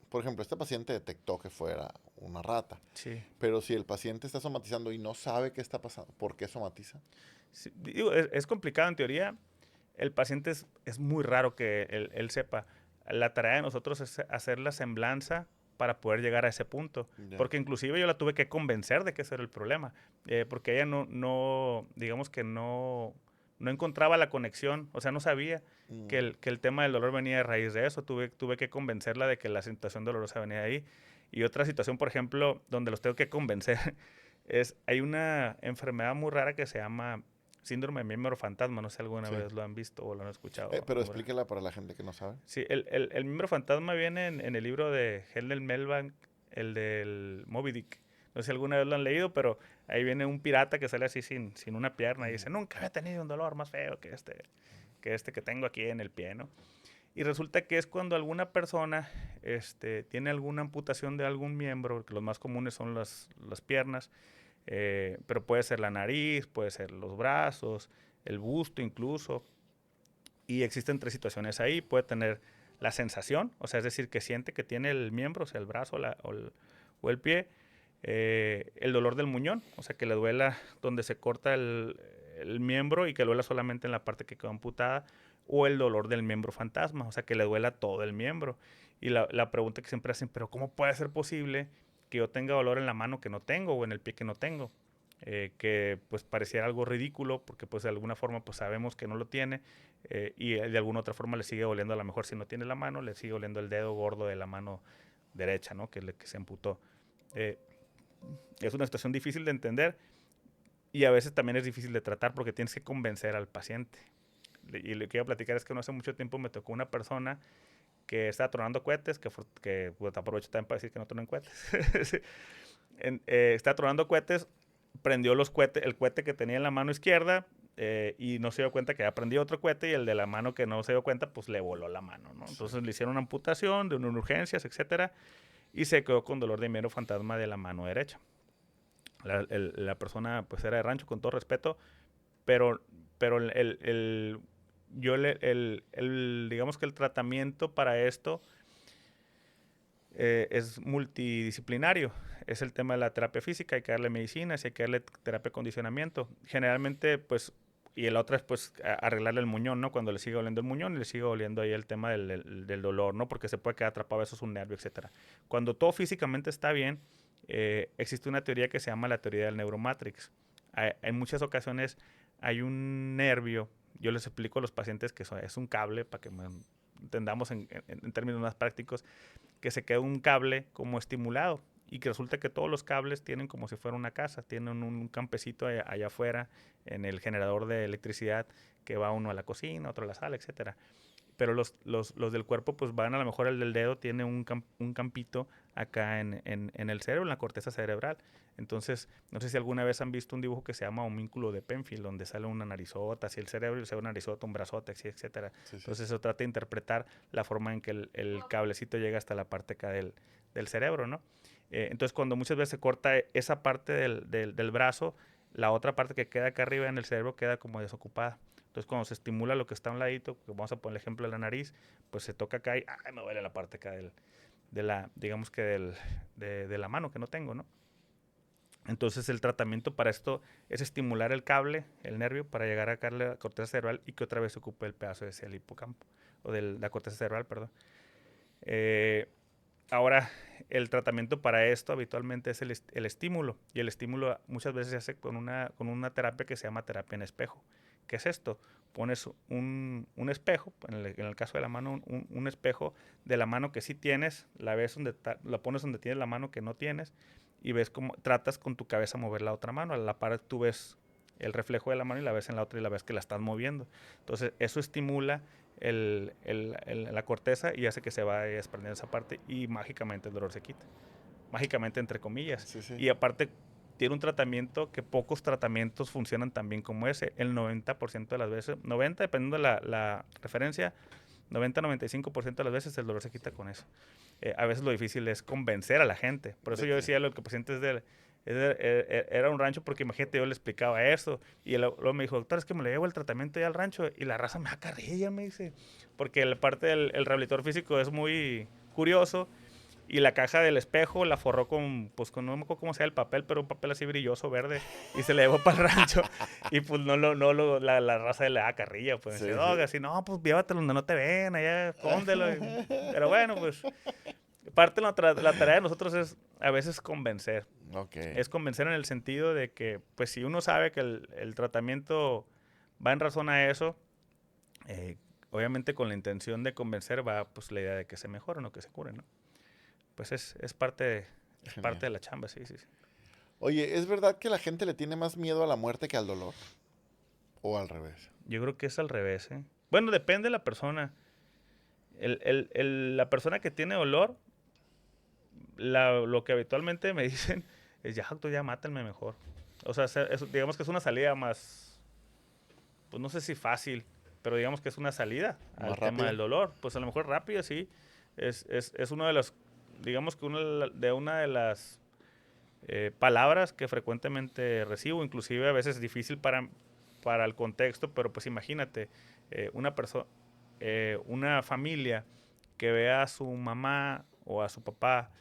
por ejemplo, este paciente detectó que fuera una rata. Sí. Pero si el paciente está somatizando y no sabe qué está pasando, ¿por qué somatiza? Sí, digo, es complicado en teoría. El paciente es muy raro que él sepa. La tarea de nosotros es hacer la semblanza para poder llegar a ese punto. Ya. Porque inclusive yo la tuve que convencer de que ese era el problema. Porque ella no digamos que no encontraba la conexión. O sea, no sabía que el tema del dolor venía de raíz de eso. Tuve que convencerla de que la situación dolorosa venía de ahí. Y otra situación, por ejemplo, donde los tengo que convencer, hay una enfermedad muy rara que se llama síndrome de miembro fantasma. No sé si alguna Sí. vez lo han visto o lo han escuchado. Pero explíquela para la gente que no sabe. Sí, el miembro fantasma viene en el libro de Helen Melbank, el del Moby Dick. No sé si alguna vez lo han leído, pero ahí viene un pirata que sale así sin una pierna y dice, nunca había tenido un dolor más feo que que tengo aquí en el pie, ¿no? Y resulta que es cuando alguna persona tiene alguna amputación de algún miembro, porque los más comunes son las piernas, pero puede ser la nariz, puede ser los brazos, el busto incluso. Y existen 3 situaciones ahí. Puede tener la sensación, o sea, es decir, que siente que tiene el miembro, o sea, el brazo o el pie. El dolor del muñón, o sea, que le duela donde se corta el miembro y que le duela solamente en la parte que quedó amputada. o el dolor del miembro fantasma, o sea, que le duela todo el miembro. Y la pregunta que siempre hacen, pero ¿cómo puede ser posible que yo tenga dolor en la mano que no tengo o en el pie que no tengo? Que pues pareciera algo ridículo porque pues de alguna forma pues sabemos que no lo tiene, y de alguna otra forma le sigue doliendo, a lo mejor si no tiene la mano, le sigue doliendo el dedo gordo de la mano derecha, ¿no? Que se amputó. Eh, es una situación difícil de entender y a veces también es difícil de tratar porque tienes que convencer al paciente. Y lo que iba a platicar es que no hace mucho tiempo me tocó una persona que estaba tronando cohetes, que pues, aprovecho también para decir que no tronan cohetes. Estaba tronando cohetes, prendió el cohete que tenía en la mano izquierda, y no se dio cuenta que había prendido otro cohete, y el de la mano que no se dio cuenta, pues le voló la mano, ¿no? Entonces le hicieron una amputación de unas urgencias, etcétera, y se quedó con dolor de miembro fantasma de la mano derecha. La persona pues era de rancho, con todo respeto, pero, pero digamos que el tratamiento para esto es multidisciplinario. Es el tema de la terapia física, hay que darle medicinas, hay que darle terapia de condicionamiento. Generalmente, pues, y la otra es pues arreglarle el muñón, ¿no? Cuando le sigue doliendo el muñón y le sigue doliendo ahí el tema del dolor, ¿no? Porque se puede quedar atrapado, eso es un nervio, etcétera. Cuando todo físicamente está bien, existe una teoría que se llama la teoría del neuromatrix. En muchas ocasiones hay un nervio, yo les explico a los pacientes que es un cable, para que entendamos en términos más prácticos, que se queda un cable como estimulado y que resulta que todos los cables tienen como si fuera una casa, tienen un campecito allá afuera en el generador de electricidad que va uno a la cocina, otro a la sala, etcétera. Pero los del cuerpo pues van, a lo mejor el del dedo tiene un campito acá en el cerebro, en la corteza cerebral. Entonces, no sé si alguna vez han visto un dibujo que se llama homúnculo de Penfield, donde sale una narizota, así el cerebro, y se ve una narizota, un brazote, así, etcétera. Sí, sí. Entonces, eso trata de interpretar la forma en que el cablecito llega hasta la parte acá del cerebro, ¿no? Entonces, cuando muchas veces se corta esa parte del brazo, la otra parte que queda acá arriba en el cerebro queda como desocupada. Entonces, cuando se estimula lo que está a un ladito, vamos a poner el ejemplo de la nariz, pues se toca acá y ¡ay, me duele la parte acá digamos que de la mano que no tengo, ¿no? Entonces, el tratamiento para esto es estimular el cable, el nervio, para llegar acá a la corteza cerebral y que otra vez se ocupe el pedazo ese del hipocampo, o de la corteza cerebral, perdón. Ahora, el tratamiento para esto habitualmente es el estímulo, y el estímulo muchas veces se hace con una terapia que se llama terapia en espejo. ¿Qué es esto? Pones un espejo, en el caso de la mano, un espejo de la mano que sí tienes, la pones donde tienes la mano que no tienes, y ves cómo tratas con tu cabeza mover la otra mano. A la par tú ves el reflejo de la mano y la ves en la otra y la ves que la estás moviendo. Entonces, eso estimula la corteza y hace que se vaya desprendiendo esa parte y mágicamente el dolor se quita. Mágicamente, entre comillas. Sí, sí. Y aparte, tiene un tratamiento que pocos tratamientos funcionan tan bien como ese. El 90% de las veces, 90% dependiendo de la referencia, 90-95% de las veces el dolor se quita con eso. A veces lo difícil es convencer a la gente. Por eso yo decía lo que pacientes era un rancho, porque imagínate, yo le explicaba eso y luego me dijo, doctor, es que me le llevo el tratamiento ya al rancho y la raza me da carrilla, me dice, porque la parte del rehabilitador físico es muy curioso. Y la caja del espejo la forró no me acuerdo cómo sea el papel, pero un papel así brilloso, verde, y se le llevó para el rancho. Y pues la raza le da carrilla, pues. Sí, dice, así, no, pues llévatelo donde no te ven, allá, escóndelo. Pero bueno, pues, parte de la tarea de nosotros es a veces convencer. Okay. Es convencer en el sentido de que, pues, si uno sabe que el tratamiento va en razón a eso, obviamente con la intención de convencer va, pues, la idea de que se mejoren o que se curen, ¿no? Pues es parte de la chamba, sí, sí, sí. Oye, ¿es verdad que la gente le tiene más miedo a la muerte que al dolor? ¿O al revés? Yo creo que es al revés, ¿eh? Bueno, depende de la persona. La persona que tiene dolor, lo que habitualmente me dicen es, ya, doctor, ya mátenme mejor. O sea, digamos que es una salida más, pues no sé si fácil, pero digamos que es una salida al tema del dolor. Pues a lo mejor rápida, sí. Es uno de los, digamos que una de las palabras que frecuentemente recibo, inclusive a veces es difícil para el contexto, pero pues imagínate, una familia que ve a su mamá o a su papá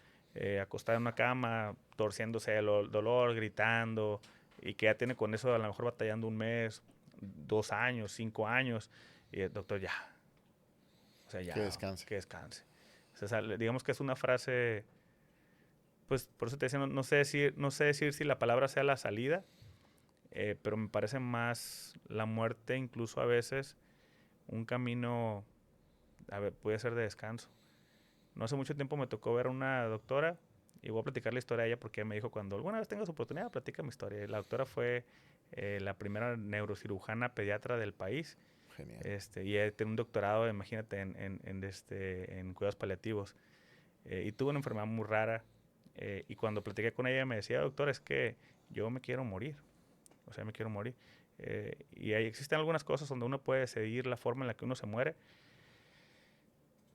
acostada en una cama, torciéndose del dolor, gritando, y que ya tiene con eso a lo mejor batallando un mes, 2 años, 5 años, Y el doctor, ya. O sea, ya. Que descanse. Que descanse. O sea, digamos que es una frase, pues por eso te decía, no sé decir si la palabra sea la salida, pero me parece más la muerte, incluso a veces, un camino, a ver, puede ser de descanso. No hace mucho tiempo me tocó ver a una doctora y voy a platicar la historia de ella porque ella me dijo cuando alguna vez tengas oportunidad, platica mi historia. Y la doctora fue la primera neurocirujana pediatra del país. Genial. Y ella tiene un doctorado, imagínate, en cuidados paliativos. Y tuvo una enfermedad muy rara. Y cuando platiqué con ella me decía, doctor, es que yo me quiero morir. O sea, me quiero morir. Y ahí existen algunas cosas donde uno puede decidir la forma en la que uno se muere,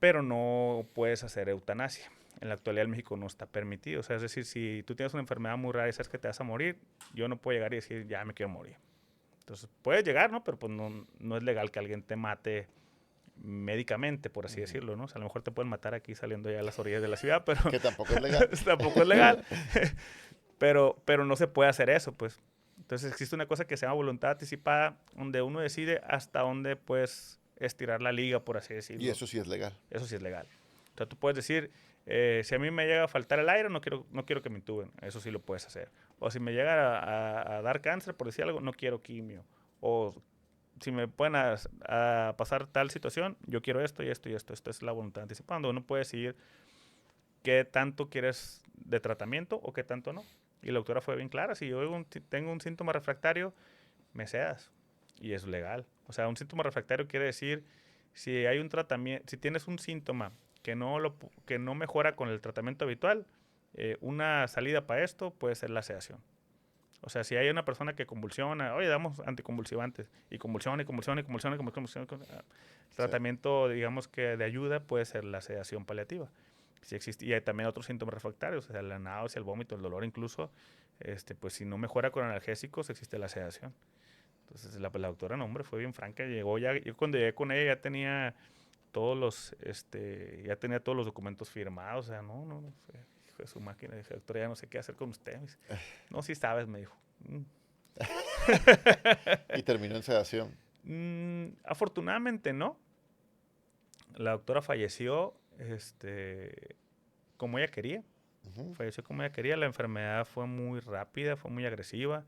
pero no puedes hacer eutanasia. En la actualidad en México no está permitido. O sea, es decir, si tú tienes una enfermedad muy rara y sabes que te vas a morir, yo no puedo llegar y decir, ya me quiero morir. Entonces, puedes llegar, ¿no? Pero pues no es legal que alguien te mate médicamente, por así decirlo, ¿no? O sea, a lo mejor te pueden matar aquí saliendo ya a las orillas de la ciudad, pero... Que tampoco es legal. tampoco es legal. pero no se puede hacer eso, pues. Entonces, existe una cosa que se llama voluntad anticipada, donde uno decide hasta dónde puedes estirar la liga, por así decirlo. Y eso sí es legal. Eso sí es legal. O sea, tú puedes decir, si a mí me llega a faltar el aire, no quiero que me intuben. Eso sí lo puedes hacer. O si me llega a dar cáncer, por decir algo, no quiero quimio. O si me pueden a pasar tal situación, yo quiero esto y esto y esto. Esta es la voluntad anticipada, donde uno puede decidir qué tanto quieres de tratamiento o qué tanto no. Y la doctora fue bien clara, si yo tengo un síntoma refractario, me cedas. Y es legal. O sea, un síntoma refractario quiere decir, si hay un tratamiento, si tienes un síntoma que no mejora con el tratamiento habitual, una salida para esto puede ser la sedación. O sea, si hay una persona que convulsiona, oye, damos anticonvulsivantes, y convulsiona, y convulsiona, y convulsiona, y convulsiona. El tratamiento, digamos que de ayuda puede ser la sedación paliativa. Si existe, y hay también otros síntomas refractarios, o sea, la náusea, el vómito, el dolor incluso, pues si no mejora con analgésicos, existe la sedación. Entonces la doctora, no, hombre, fue bien franca, yo cuando llegué con ella ya tenía ya tenía todos los documentos firmados, o sea, no, fue, hijo de su máquina, dije, doctora, ya no sé qué hacer con usted. Dice, no, sí sabes, me dijo. Y terminó en sedación. Afortunadamente no. La doctora falleció, como ella quería. Falleció como ella quería. La enfermedad fue muy rápida, fue muy agresiva.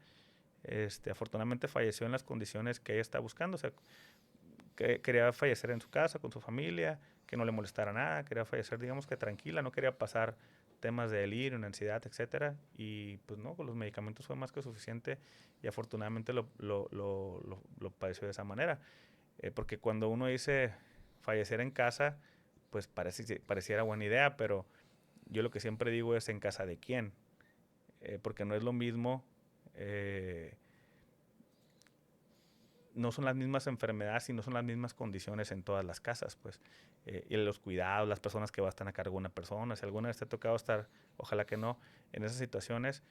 Afortunadamente falleció en las condiciones que ella estaba buscando. O sea, que quería fallecer en su casa, con su familia, que no le molestara nada. Quería fallecer, digamos que tranquila. No quería pasar temas de delirio, ansiedad, etcétera. Y pues no, con los medicamentos fue más que suficiente. Y afortunadamente lo padeció de esa manera. Porque cuando uno dice fallecer en casa, pues pareciera buena idea, pero yo lo que siempre digo es en casa de quién, porque no es lo mismo, no son las mismas enfermedades y no son las mismas condiciones en todas las casas, pues, y los cuidados, las personas que van a estar a cargo de una persona, si alguna vez te ha tocado estar, ojalá que no, en esas situaciones,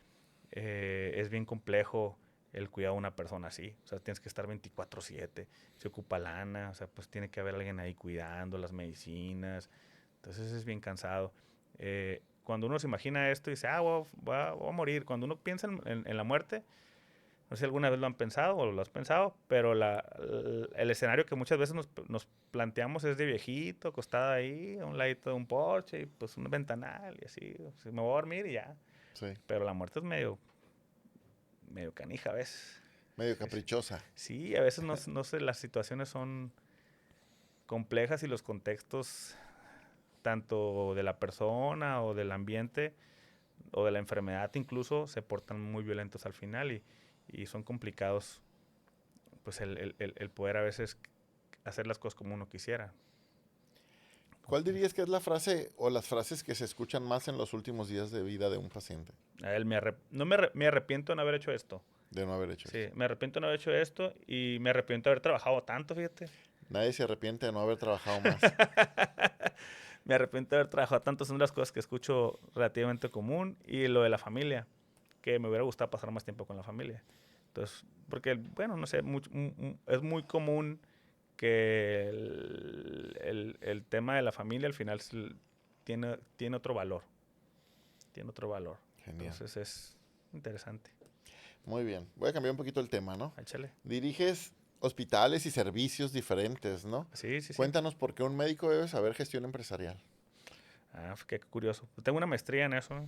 es bien complejo el cuidado de una persona así. O sea, tienes que estar 24/7, se ocupa lana, o sea, pues tiene que haber alguien ahí cuidando las medicinas. Entonces es bien cansado. Cuando uno se imagina esto y dice, voy a morir, cuando uno piensa en la muerte, no sé si alguna vez lo han pensado o lo has pensado, pero el escenario que muchas veces nos planteamos es de viejito, acostado ahí, a un ladito de un porche, y pues un ventanal y así. O sea, me voy a dormir y ya. Sí. Pero la muerte es medio canija a veces. Medio caprichosa. Sí, a veces no sé, las situaciones son complejas y los contextos, tanto de la persona o del ambiente o de la enfermedad incluso, se portan muy violentos al final y son complicados, pues el poder a veces hacer las cosas como uno quisiera. ¿Cuál dirías que es la frase o las frases que se escuchan más en los últimos días de vida de un paciente? A él me arrepiento de no haber hecho esto. De no haber hecho Sí, eso. me arrepiento de no haber hecho esto y me arrepiento de haber trabajado tanto, fíjate. Nadie se arrepiente de no haber trabajado más. Me arrepiento de haber trabajado tanto, son las cosas que escucho relativamente común. Y lo de la familia, que me hubiera gustado pasar más tiempo con la familia. Entonces, porque, bueno, no sé, es muy común que el tema de la familia al final tiene otro valor. Tiene otro valor. Genial. Entonces es interesante. Muy bien. Voy a cambiar un poquito el tema, ¿no? Échale. Diriges hospitales y servicios diferentes, ¿no? Sí, sí, sí. Cuéntanos por qué un médico debe saber gestión empresarial. Ah, qué curioso. Tengo una maestría en eso.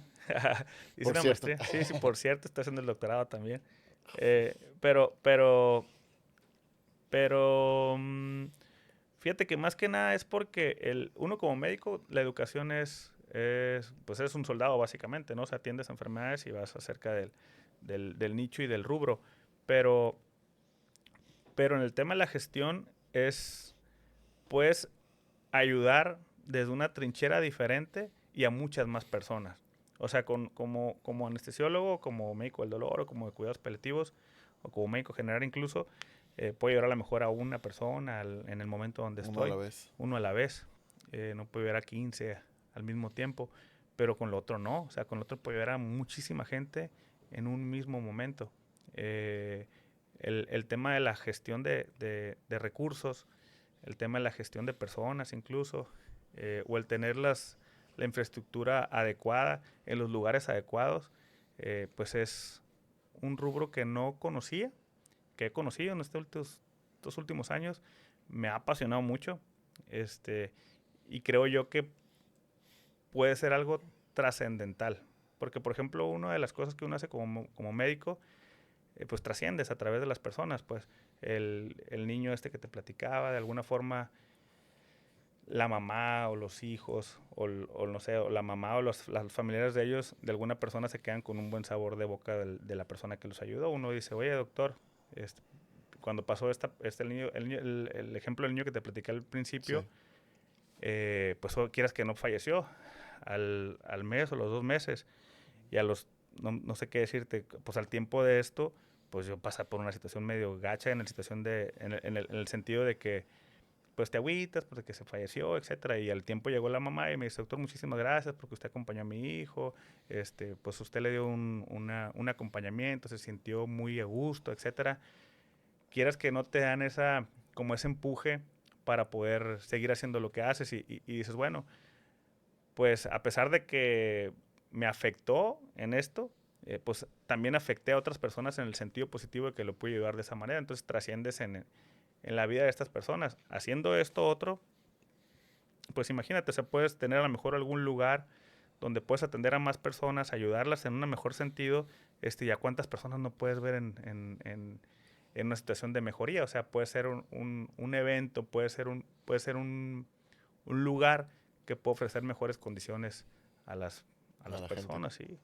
Hice Por una cierto. maestría. Sí, sí, por cierto, estoy haciendo el doctorado también. Pero, fíjate que más que nada es porque uno como médico, la educación pues es un soldado básicamente, ¿no? O sea, atiendes enfermedades y vas acerca del nicho y del rubro. Pero, pero en el tema de la gestión puedes ayudar desde una trinchera diferente y a muchas más personas. O sea, como anestesiólogo, como médico del dolor, o como de cuidados paliativos, o como médico general incluso, puedo ayudar a lo mejor a una persona en el momento donde Uno a la estoy, vez. uno a la vez. No puedo ayudar a 15 al mismo tiempo, pero con lo otro no. O sea, con lo otro puedo ayudar a muchísima gente en un mismo momento. Eh, el tema de la gestión de recursos, el tema de la gestión de personas incluso, o el tener la infraestructura adecuada en los lugares adecuados, pues es un rubro que no conocía, que he conocido en estos últimos años. Me ha apasionado mucho, y creo yo que puede ser algo trascendental. Porque, por ejemplo, una de las cosas que uno hace como médico, pues trasciendes a través de las personas. Pues el niño que te platicaba, de alguna forma, la mamá o los hijos, o no sé, o la mamá o las familiares de ellos, de alguna persona se quedan con un buen sabor de boca de la persona que los ayudó. Uno dice, oye, doctor, cuando pasó el ejemplo del niño que te platicé al Sí. principio, pues quieras que no falleció al mes o los 2 meses, y no sé qué decirte, pues al tiempo de esto, pues yo pasé por una situación medio gacha en el sentido de que pues te agüitas porque se falleció, etcétera. Y al tiempo llegó la mamá y me dice, doctor, muchísimas gracias porque usted acompañó a mi hijo, pues usted le dio un acompañamiento, se sintió muy a gusto, etcétera. Quieras que no te dan como ese empuje para poder seguir haciendo lo que haces, y dices, bueno, pues a pesar de que me afectó en esto, pues también afecté a otras personas en el sentido positivo de que lo pude ayudar de esa manera. Entonces trasciendes en la vida de estas personas. Haciendo esto otro, pues imagínate, o sea, puedes tener a lo mejor algún lugar donde puedes atender a más personas, ayudarlas en un mejor sentido, y a cuántas personas no puedes ver en una situación de mejoría. O sea, puede ser un evento, puede ser un lugar que puede ofrecer mejores condiciones a las, a A las la gente. personas, sí.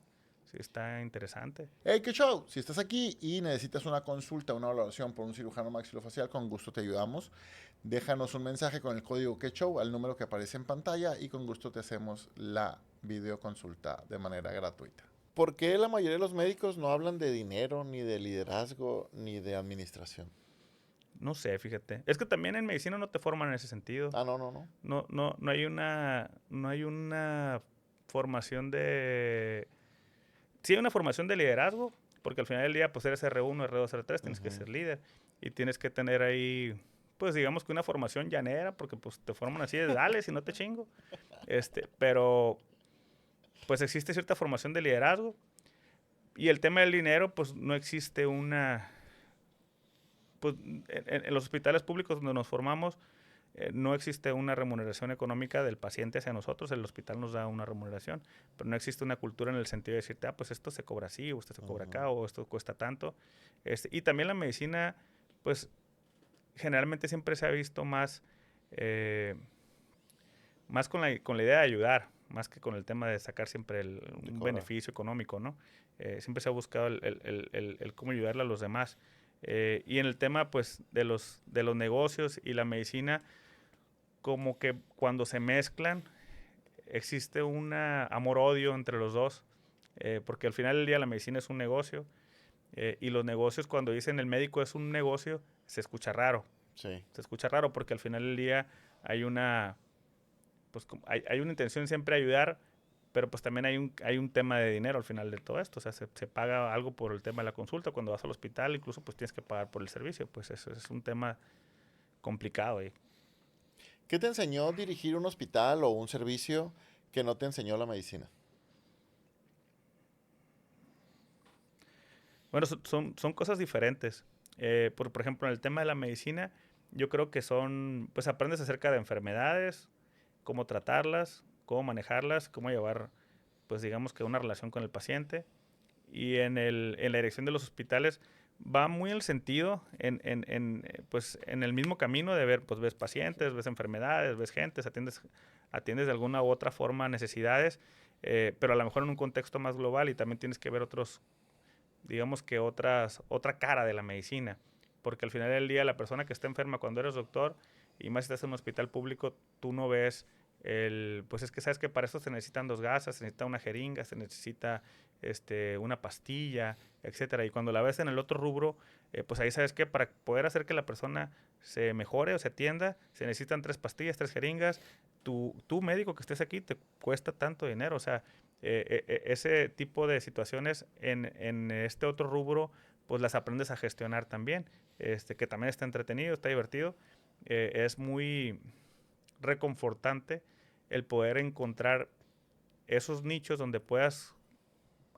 Sí, está interesante. Hey, qué show. Si estás aquí y necesitas una consulta, una valoración por un cirujano maxilofacial, con gusto te ayudamos. Déjanos un mensaje con el código que show al número que aparece en pantalla y con gusto te hacemos la videoconsulta de manera gratuita. ¿Por qué la mayoría de los médicos no hablan de dinero, ni de liderazgo, ni de administración? No sé, fíjate. Es que también en medicina no te forman en ese sentido. Ah, no, no, no. No hay una formación de... Sí hay una formación de liderazgo, porque al final del día, pues eres R1, R2, R3, tienes que Ujú. ser líder. Y tienes que tener ahí, pues digamos que una formación llanera, porque pues te forman así de dale, si no te chingo. Pero pues existe cierta formación de liderazgo. Y el tema del dinero, pues no existe pues en los hospitales públicos donde nos formamos, no existe una remuneración económica del paciente hacia nosotros. El hospital nos da una remuneración, pero no existe una cultura en el sentido de decirte, pues esto se cobra así, o esto se cobra Ujú. acá, o esto cuesta tanto. Y también la medicina, pues generalmente siempre se ha visto más con la idea de ayudar, más que con el tema de sacar siempre De un cobrar. beneficio económico, ¿no? Siempre se ha buscado el cómo ayudarle a los demás. Y en el tema, pues, de los negocios y la medicina, como que cuando se mezclan, existe un amor-odio entre los dos, porque al final del día la medicina es un negocio, y los negocios, cuando dicen el médico es un negocio, se escucha raro. Sí. Se escucha raro porque al final del día hay una, pues, hay una intención siempre de ayudar, pero pues también hay un tema de dinero al final de todo esto. O sea, se paga algo por el tema de la consulta. Cuando vas al hospital, incluso pues tienes que pagar por el servicio. Pues eso es un tema complicado. ¿Qué te enseñó dirigir un hospital o un servicio que no te enseñó la medicina? Bueno, son cosas diferentes. Por ejemplo, en el tema de la medicina, yo creo que pues aprendes acerca de enfermedades, cómo tratarlas, cómo manejarlas, cómo llevar, pues digamos que una relación con el paciente. Y en la dirección de los hospitales va muy el sentido, pues en el mismo camino de ver, pues ves pacientes, ves enfermedades, ves gente, atiendes de alguna u otra forma necesidades, pero a lo mejor en un contexto más global, y también tienes que ver digamos que otra cara de la medicina, porque al final del día la persona que está enferma cuando eres doctor, y más si estás en un hospital público, tú no ves pues es que sabes que para eso se necesitan 2 gasas, se necesita una jeringa, se necesita una pastilla, etcétera. Y cuando la ves en el otro rubro, pues ahí sabes que para poder hacer que la persona se mejore o se atienda, se necesitan 3 pastillas, 3 jeringas. Tú médico que estés aquí te cuesta tanto dinero. O sea, ese tipo de situaciones en este otro rubro, pues las aprendes a gestionar también, que también está entretenido, está divertido. Es muy reconfortante el poder encontrar esos nichos donde puedas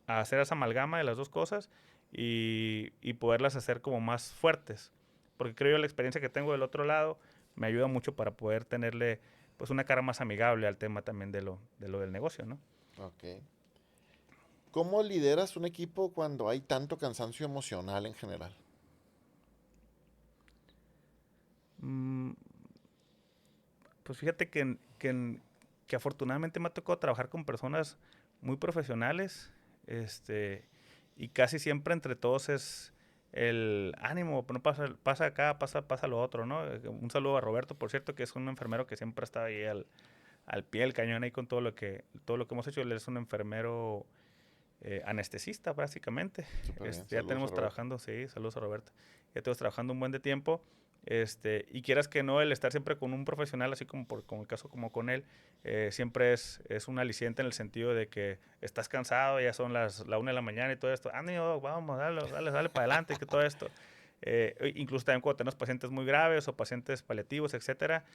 hacer esa amalgama de las dos cosas y poderlas hacer como más fuertes. Porque creo yo la experiencia que tengo del otro lado me ayuda mucho para poder tenerle pues una cara más amigable al tema también de lo del negocio, ¿no? Ok. ¿Cómo lideras un equipo cuando hay tanto cansancio emocional en general? Mm, pues fíjate que afortunadamente me ha tocado trabajar con personas muy profesionales, y casi siempre entre todos es el ánimo, no pasa acá, pasa lo otro, ¿no? Un saludo a Roberto, por cierto, que es un enfermero que siempre está ahí al pie del cañón ahí con todo lo que hemos hecho. Él es un enfermero anestesista prácticamente. Súper bien. Ya Saludos a tenemos Roberto. trabajando, sí, saludos a Roberto. Ya tenemos trabajando un buen de tiempo. Y quieras que no, el estar siempre con un profesional, así como el caso como con él, siempre es un aliciente en el sentido de que estás cansado, ya son la 1 de la mañana y todo esto. Ánimo, vamos, dale para adelante, que todo esto. Incluso también cuando tenemos pacientes muy graves o pacientes paliativos, etcétera,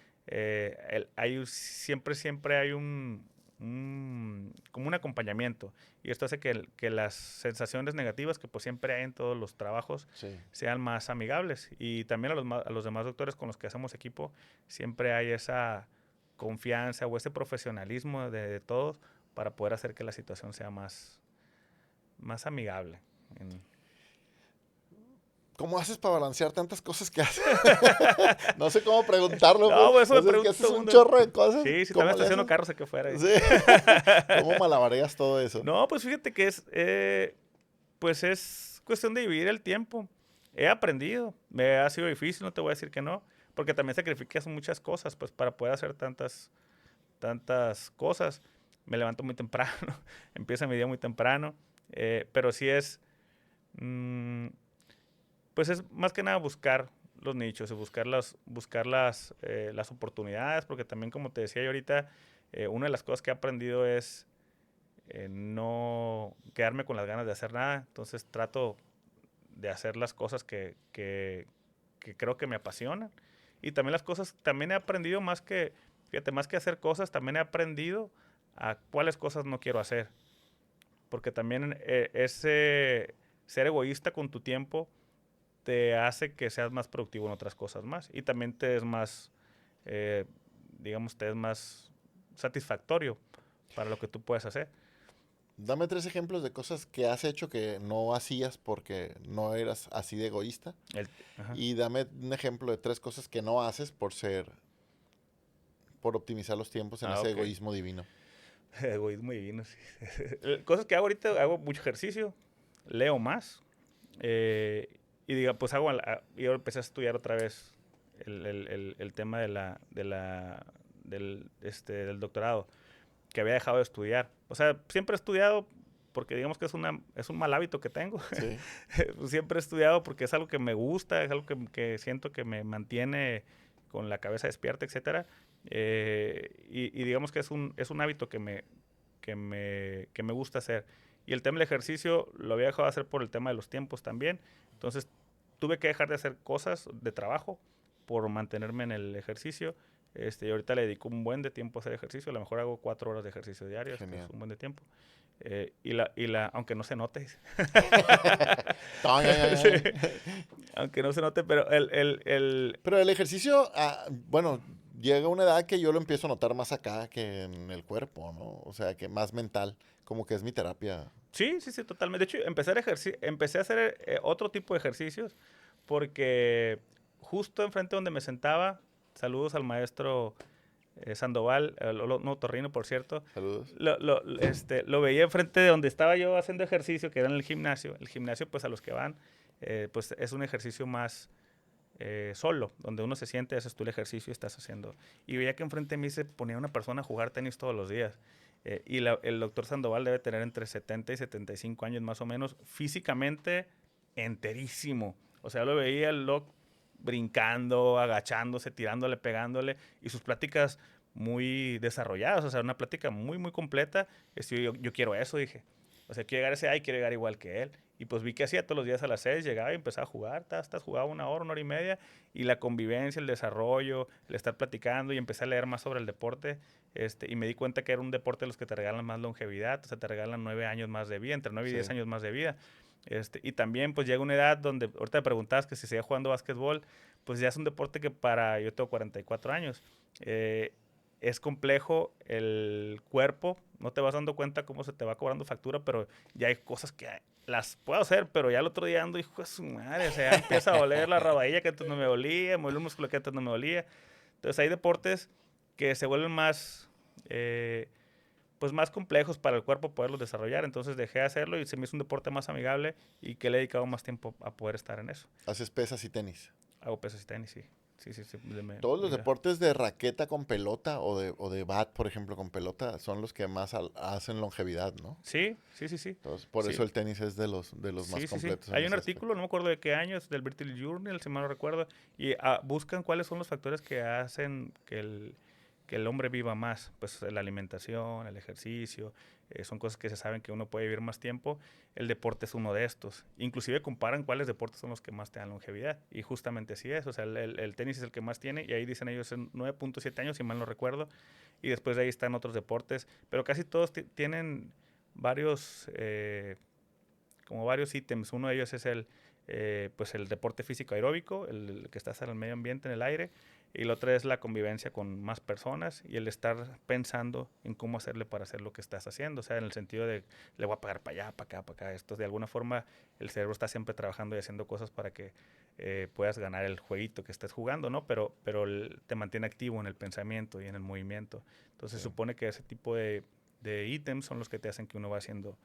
siempre hay como un acompañamiento, y esto hace que las sensaciones negativas que pues siempre hay en todos los trabajos Sí. sean más amigables, y también a los demás doctores con los que hacemos equipo siempre hay esa confianza o ese profesionalismo de todos para poder hacer que la situación sea más amigable. ¿Cómo haces para balancear tantas cosas que haces? No sé cómo preguntarlo, No, pues. eso O me sea, es que pregunta haces todo el un mundo. chorro de cosas. Sí, si ¿Cómo también le estaciono haces? carros aquí afuera. Sí. ¿Cómo malabareas todo eso? No, pues fíjate que pues es cuestión de dividir el tiempo. He aprendido, me ha sido difícil, no te voy a decir que no, porque también sacrificas muchas cosas, pues para poder hacer tantas cosas. Me levanto muy temprano, empieza mi día muy temprano, pero sí pues es más que nada buscar los nichos y buscar las oportunidades, porque también, como te decía yo ahorita, una de las cosas que he aprendido es no quedarme con las ganas de hacer nada. Entonces trato de hacer las cosas que creo que me apasionan. Y también también he aprendido fíjate, más que hacer cosas, también he aprendido a cuáles cosas no quiero hacer. Porque también ese ser egoísta con tu tiempo te hace que seas más productivo en otras cosas más. Y también digamos, te es más satisfactorio para lo que tú puedes hacer. Dame 3 ejemplos de cosas que has hecho que no hacías porque no eras así de egoísta. Ajá. Y dame un ejemplo de 3 cosas que no haces por optimizar los tiempos en ese Ok. egoísmo divino. Egoísmo divino, sí. Cosas que hago ahorita, hago mucho ejercicio, leo más, y diga, pues yo empecé a estudiar otra vez el tema del doctorado, que había dejado de estudiar. O sea, siempre he estudiado porque digamos que es un mal hábito que tengo. Sí. Siempre he estudiado porque es algo que me gusta, es algo que siento que me mantiene con la cabeza despierta, etcétera. Y digamos que es un hábito que me gusta hacer. Y el tema del ejercicio lo había dejado de hacer por el tema de los tiempos también. Entonces tuve que dejar de hacer cosas de trabajo por mantenerme en el ejercicio. Y ahorita le dedico un buen de tiempo a hacer ejercicio. A lo mejor hago 4 horas de ejercicio diarias, que es un buen de tiempo. Aunque no se note. Sí. Aunque no se note, pero Pero el ejercicio, bueno, llega una edad que yo lo empiezo a notar más acá que en el cuerpo, ¿no? O sea, que más mental, como que es mi terapia. Sí, sí, sí, totalmente. De hecho, empecé a hacer otro tipo de ejercicios porque justo enfrente donde me sentaba, saludos al maestro Sandoval, un otorrino, por cierto, Saludos. lo veía enfrente de donde estaba yo haciendo ejercicio, que era en el gimnasio. El gimnasio, pues a los que van, pues es un ejercicio más solo, donde uno se siente, haces tú el ejercicio y estás haciendo. Y veía que enfrente de mí se ponía una persona a jugar tenis todos los días. El doctor Sandoval debe tener entre 70 y 75 años más o menos, físicamente enterísimo. O sea, lo veía el loco brincando, agachándose, tirándole, pegándole, y sus pláticas muy desarrolladas, o sea, una plática muy, muy completa. Yo quiero eso, dije. O sea, quiero llegar a ese A y quiero llegar igual que él. Y pues vi que hacía todos los días a las 6, llegaba y empezaba a jugar, jugaba una hora y media, y la convivencia, el desarrollo, el estar platicando, y empecé a leer más sobre el deporte, y me di cuenta que era un deporte de los que te regalan más longevidad, o sea, te regalan 9 años más de vida, entre 9 y Sí. 10 años más de vida. Y también pues llega una edad donde, ahorita me preguntabas que si seguía jugando básquetbol, pues ya es un deporte que yo tengo 44 años, es complejo el cuerpo, no te vas dando cuenta cómo se te va cobrando factura, pero ya hay cosas que las puedo hacer, pero ya el otro día ando, hijo de su madre, o sea, empieza a doler la rabadilla que antes no me dolía, me duele el músculo que antes no me dolía. Entonces hay deportes que se vuelven más, pues más complejos para el cuerpo poderlos desarrollar, entonces dejé de hacerlo y se me hizo un deporte más amigable y que le he dedicado más tiempo a poder estar en eso. Haces pesas y tenis. Hago pesas y tenis, sí. Sí, sí, sí. Todos los deportes de raqueta con pelota o de bat, por ejemplo, con pelota, son los que más hacen longevidad, ¿no? Sí, sí, sí, sí. Entonces, por Sí. eso el tenis es de los más Sí, sí, sí. completos. Hay un artículo, no me acuerdo de qué año, es del British Journal, si mal no recuerdo, y buscan cuáles son los factores que hacen que el hombre viva más. Pues la alimentación, el ejercicio, son cosas que se saben que uno puede vivir más tiempo. El deporte es uno de estos. Inclusive comparan cuáles deportes son los que más te dan longevidad. Y justamente así es. O sea, el tenis es el que más tiene, y ahí dicen ellos en 9.7 años, si mal no recuerdo. Y después de ahí están otros deportes. Pero casi todos tienen varios... como varios ítems. Uno de ellos es pues el deporte físico aeróbico, el que estás en el medio ambiente, en el aire, y el otro es la convivencia con más personas y el estar pensando en cómo hacerle para hacer lo que estás haciendo, o sea, en el sentido de le voy a pagar para allá, para acá, para acá. Esto de alguna forma el cerebro está siempre trabajando y haciendo cosas para que puedas ganar el jueguito que estés jugando, ¿no? Pero te mantiene activo en el pensamiento y en el movimiento. Entonces, Sí. supone que ese tipo de ítems son los que te hacen que uno va haciendo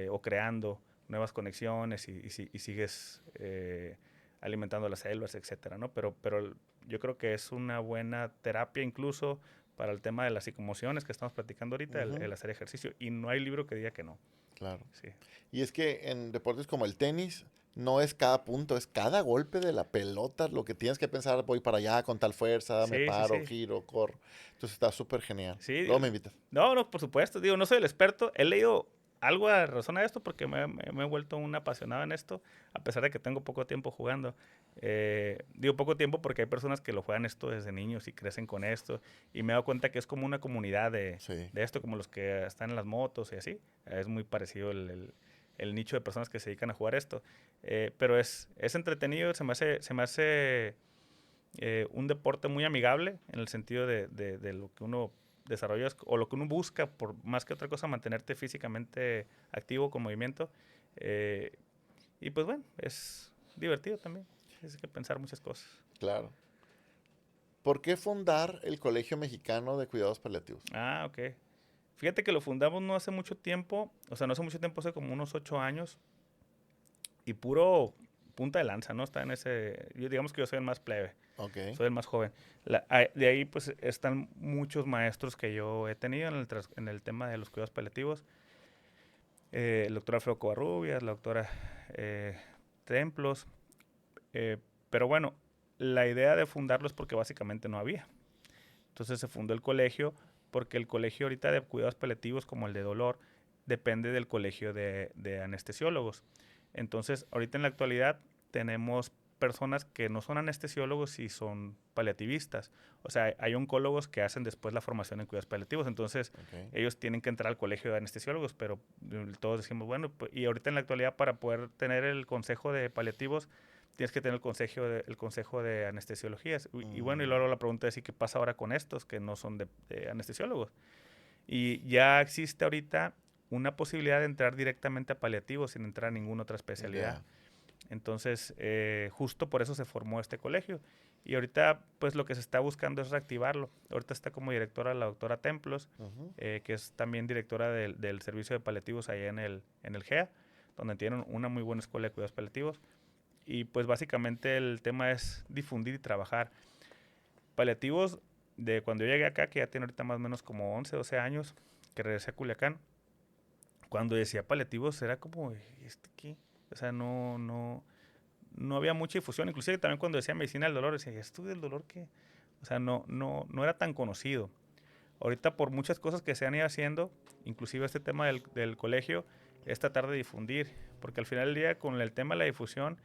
o creando nuevas conexiones y sigues alimentando las células, etcétera, ¿no? Pero yo creo que es una buena terapia incluso para el tema de las psicomociones que estamos platicando ahorita, el hacer ejercicio. Y no hay libro que diga que no. Claro. Sí. Y es que en deportes como el tenis, no es cada punto, es cada golpe de la pelota lo que tienes que pensar, voy para allá con tal fuerza, me Sí, sí, paro, sí. giro, corro. Entonces está súper genial. Sí, Luego me invitas. no, no, por supuesto. Digo, no soy el experto. He leído algo a razón a esto porque me he vuelto un apasionado en esto, a pesar de que tengo poco tiempo jugando. Digo poco tiempo porque hay personas que lo juegan esto desde niños y crecen con esto. Y me he dado cuenta que es como una comunidad Sí. de esto, como los que están en las motos y así. Es muy parecido el nicho de personas que se dedican a jugar esto. Pero es entretenido, se me hace un deporte muy amigable en el sentido de lo que uno desarrolla o lo que uno busca, por más que otra cosa, mantenerte físicamente activo con movimiento. Y pues bueno, es divertido también. Tienes que pensar muchas cosas. Claro. ¿Por qué fundar el Colegio Mexicano de Cuidados Paliativos? Ah, ok. Fíjate que lo fundamos no hace mucho tiempo, o sea, no hace mucho tiempo, hace como unos 8 años, y puro punta de lanza, ¿no? Está en ese, yo digamos que yo soy el más plebe. Ok. Soy el más joven. De ahí pues están muchos maestros que yo he tenido en el tema de los cuidados paliativos. El doctor Alfredo Covarrubias, la doctora Templos. Pero bueno, la idea de fundarlo es porque básicamente no había. Entonces se fundó el colegio porque el colegio ahorita de cuidados paliativos como el de dolor depende del colegio de anestesiólogos. Entonces ahorita en la actualidad tenemos personas que no son anestesiólogos y son paliativistas. O sea, hay oncólogos que hacen después la formación en cuidados paliativos. Entonces, ellos tienen que entrar al colegio de anestesiólogos, pero todos decimos, bueno, pues, y ahorita en la actualidad para poder tener el consejo de paliativos, tienes que tener el consejo de anestesiologías. Y bueno, y luego la pregunta es, ¿y qué pasa ahora con estos que no son de anestesiólogos? Y ya existe ahorita una posibilidad de entrar directamente a paliativos sin entrar a ninguna otra especialidad. Ya. Entonces, justo por eso se formó este colegio. Y ahorita, pues lo que se está buscando es reactivarlo. Ahorita está como directora la doctora Templos, que es también directora del servicio de paliativos allá en el GEA, donde tienen una muy buena escuela de cuidados paliativos. Y pues básicamente el tema es difundir y trabajar. Paliativos, de cuando yo llegué acá, que ya tiene ahorita más o menos como 11, 12 años, que regresé a Culiacán, cuando decía paliativos era como, ¿qué? O sea, no había mucha difusión. Inclusive también cuando decía medicina del dolor, decía, ¿esto del dolor qué? O sea, no era tan conocido. Ahorita por muchas cosas que se han ido haciendo, inclusive este tema del colegio, es tratar de difundir, porque al final del día con el tema de la difusión,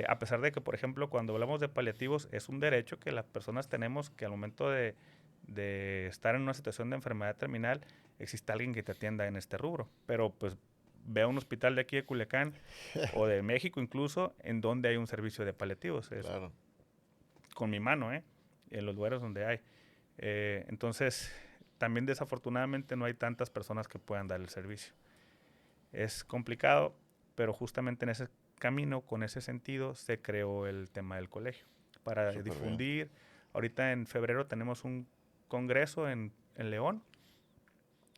a pesar de que, por ejemplo, cuando hablamos de paliativos, es un derecho que las personas tenemos que al momento de estar en una situación de enfermedad terminal, exista alguien que te atienda en este rubro. Pero pues ve a un hospital de aquí de Culiacán o de México incluso, en donde hay un servicio de paliativos. Claro. Con mi mano, en los lugares donde hay. Entonces, también desafortunadamente no hay tantas personas que puedan dar el servicio. Es complicado, pero justamente en ese camino, con ese sentido, se creó el tema del colegio para Súper difundir. bien. Ahorita en febrero tenemos un congreso en León.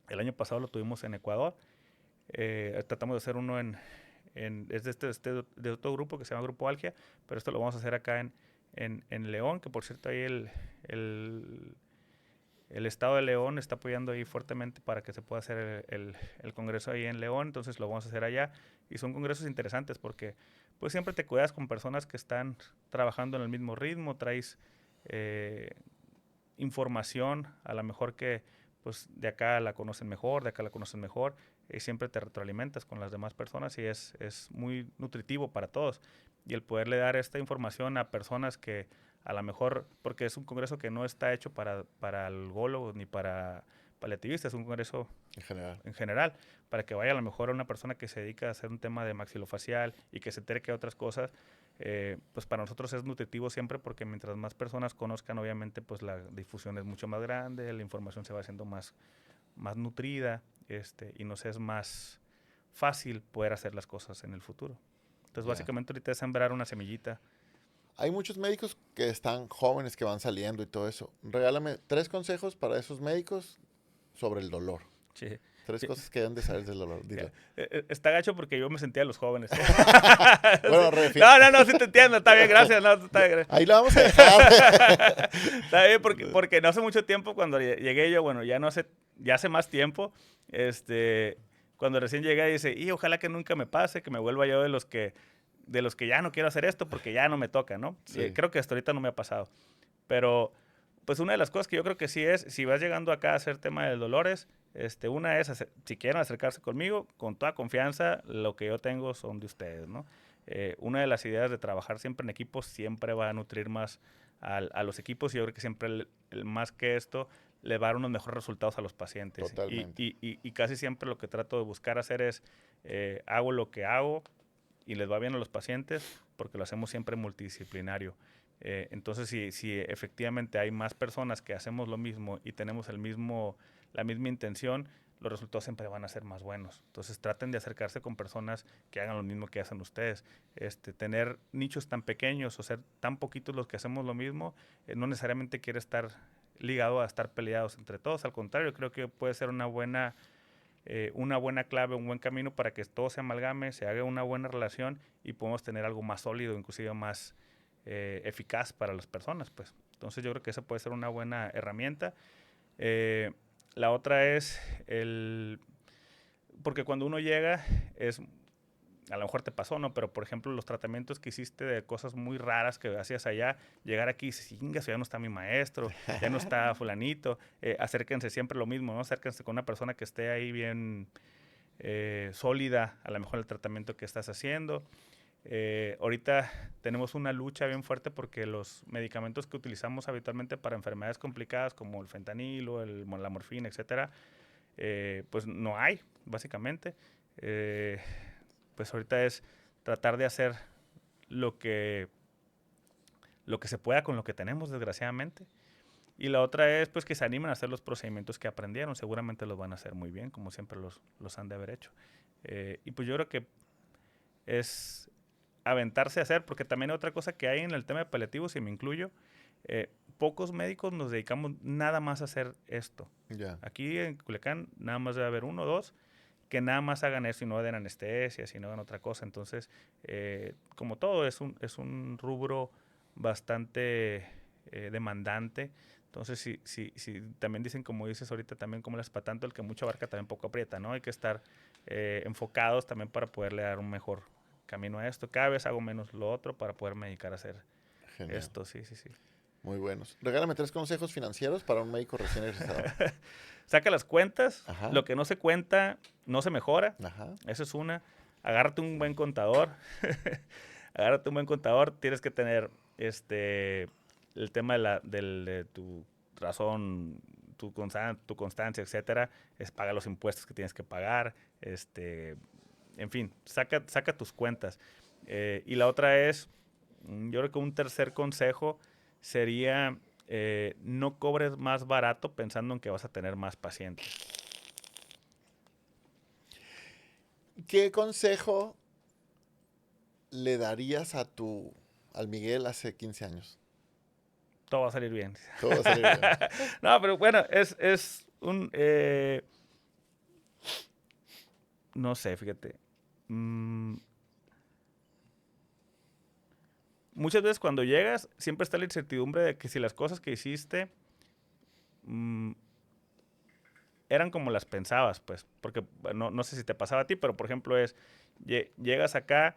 El año pasado lo tuvimos en Ecuador. Tratamos de hacer uno es de otro grupo que se llama Grupo Algia, pero esto lo vamos a hacer acá en León, que por cierto ahí el Estado de León está apoyando ahí fuertemente para que se pueda hacer el congreso ahí en León, entonces lo vamos a hacer allá. Y son congresos interesantes porque pues siempre te cuidas con personas que están trabajando en el mismo ritmo, traes información, a lo mejor que pues de acá la conocen mejor, de acá la conocen mejor, y siempre te retroalimentas con las demás personas y es muy nutritivo para todos. Y el poderle dar esta información a personas que a lo mejor, porque es un congreso que no está hecho para algólogos ni para paliativistas, es un congreso en general, para que vaya a lo mejor a una persona que se dedica a hacer un tema de maxilofacial y que se entere que otras cosas, pues para nosotros es nutritivo siempre porque mientras más personas conozcan, obviamente pues la difusión es mucho más grande, la información se va haciendo más nutrida, y nos es más fácil poder hacer las cosas en el futuro. Entonces básicamente ahorita es sembrar una semillita. Hay muchos médicos que están jóvenes, que van saliendo y todo eso. Regálame 3 consejos para esos médicos sobre el dolor. Sí. 3 cosas que deben de saber del dolor. Dile. Está gacho porque yo me sentía a los jóvenes. Bueno, no, sí te entiendo, está bien, gracias. No, está bien. Ahí lo vamos a dejar. Está bien, porque no hace mucho tiempo cuando llegué yo, bueno, ya hace más tiempo, cuando recién llegué dice, y ojalá que nunca me pase, que me vuelva yo de los que ya no quiero hacer esto porque ya no me toca, ¿no? Sí. Creo que hasta ahorita no me ha pasado. Pero, pues una de las cosas que yo creo que sí es, si vas llegando acá a hacer tema de dolores, una es, si quieren acercarse conmigo, con toda confianza, lo que yo tengo son de ustedes, ¿no? Una de las ideas de trabajar siempre en equipos siempre va a nutrir más a los equipos y yo creo que siempre más que esto le va a dar unos mejores resultados a los pacientes. Totalmente. Y casi siempre lo que trato de buscar hacer es, hago lo que hago y les va bien a los pacientes porque lo hacemos siempre multidisciplinario. Entonces, si efectivamente hay más personas que hacemos lo mismo y tenemos la misma intención, los resultados siempre van a ser más buenos. Entonces, traten de acercarse con personas que hagan lo mismo que hacen ustedes. Tener nichos tan pequeños o ser tan poquitos los que hacemos lo mismo, no necesariamente quiere estar ligado a estar peleados entre todos. Al contrario, creo que puede ser una buena clave, un buen camino para que todo se amalgame, se haga una buena relación y podamos tener algo más sólido, inclusive más eficaz para las personas, pues. Entonces yo creo que esa puede ser una buena herramienta. La otra es porque cuando uno llega a lo mejor te pasó, ¿no? Pero, por ejemplo, los tratamientos que hiciste de cosas muy raras que hacías allá, llegar aquí y dices, chingas, ya no está mi maestro, ya no está fulanito. Acérquense siempre lo mismo, ¿no? Acérquense con una persona que esté ahí bien sólida, a lo mejor el tratamiento que estás haciendo. Ahorita tenemos una lucha bien fuerte porque los medicamentos que utilizamos habitualmente para enfermedades complicadas como el fentanilo, la morfina, etcétera, pues no hay, básicamente. Pues ahorita es tratar de hacer lo que se pueda con lo que tenemos, desgraciadamente. Y la otra es pues que se animen a hacer los procedimientos que aprendieron. Seguramente los van a hacer muy bien, como siempre los han de haber hecho. Y pues yo creo que es aventarse a hacer, porque también hay otra cosa que hay en el tema de paliativos, y me incluyo, pocos médicos nos dedicamos nada más a hacer esto. Ya. Aquí en Culiacán nada más debe haber 1 o 2 que nada más hagan eso y no den anestesia, si no hagan otra cosa. Entonces, como todo, es un rubro bastante demandante. Entonces, si también dicen, como dices ahorita, también como las para tanto, el que mucho abarca también poco aprieta, ¿no? Hay que estar enfocados también para poderle dar un mejor camino a esto. Cada vez hago menos lo otro para poderme dedicar a hacer Genial. esto, sí. Muy buenos. Regálame 3 consejos financieros para un médico recién egresado. Saca las cuentas. Ajá. Lo que no se cuenta no se mejora. Ajá. Eso es una. Agárrate un buen contador. Agárrate un buen contador. Tienes que tener el tema de tu razón, tu constancia, etcétera. Paga los impuestos que tienes que pagar. En fin, saca tus cuentas. Y la otra es, yo creo que un tercer consejo sería no cobres más barato pensando en que vas a tener más pacientes. ¿Qué consejo le darías al Miguel hace 15 años? Todo va a salir bien. Todo va a salir bien. No, pero bueno, es un... no sé, fíjate. Muchas veces cuando llegas, siempre está la incertidumbre de que si las cosas que hiciste eran como las pensabas, pues. Porque no sé si te pasaba a ti, pero por ejemplo llegas acá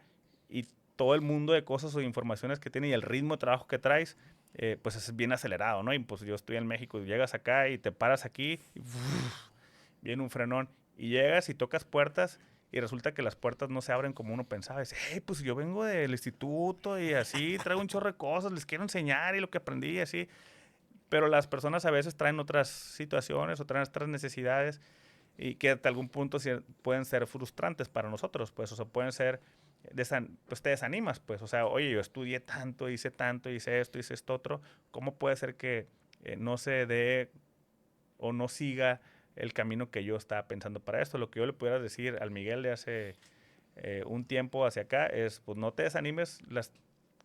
y todo el mundo de cosas o informaciones que tiene y el ritmo de trabajo que traes, pues es bien acelerado, ¿no? Y pues yo estoy en México y llegas acá y te paras aquí y viene un frenón. Y llegas y tocas puertas y resulta que las puertas no se abren como uno pensaba. Dice, hey, pues yo vengo del instituto y así, traigo un chorro de cosas, les quiero enseñar y lo que aprendí y así. Pero las personas a veces traen otras situaciones o traen otras necesidades y que hasta algún punto pueden ser frustrantes para nosotros, pues, o sea, pueden ser, pues te desanimas, pues, o sea, oye, yo estudié tanto, hice esto otro, ¿cómo puede ser que no se dé o no siga el camino que yo estaba pensando para esto? Lo que yo le pudiera decir al Miguel de hace un tiempo hacia acá es, pues no te desanimes, las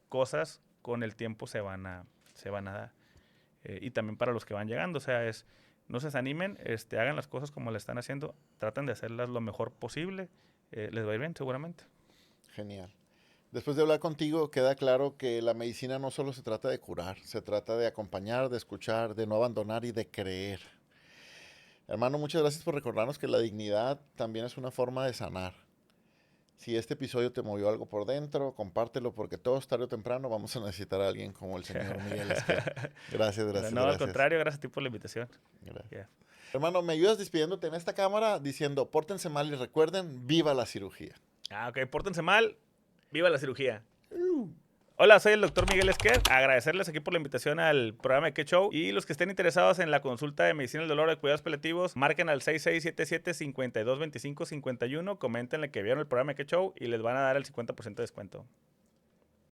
cosas con el tiempo se van a dar. Y también para los que van llegando, o sea, no se desanimen, hagan las cosas como le están haciendo, traten de hacerlas lo mejor posible, les va a ir bien seguramente. Genial. Después de hablar contigo, queda claro que la medicina no solo se trata de curar, se trata de acompañar, de escuchar, de no abandonar y de creer. Hermano, muchas gracias por recordarnos que la dignidad también es una forma de sanar. Si este episodio te movió algo por dentro, compártelo porque todos tarde o temprano vamos a necesitar a alguien como el señor Miguel Esquer. Gracias. No, al contrario, gracias a ti por la invitación. Yeah. Hermano, ¿me ayudas despidiéndote en esta cámara diciendo, pórtense mal y recuerden, viva la cirugía? Ok, pórtense mal, viva la cirugía. Hola, soy el doctor Miguel Esquer. Agradecerles aquí por la invitación al programa de Qué Show. Y los que estén interesados en la consulta de medicina del dolor de cuidados paliativos, marquen al 6677-5225-51. Coméntenle que vieron el programa de Qué Show y les van a dar el 50% de descuento.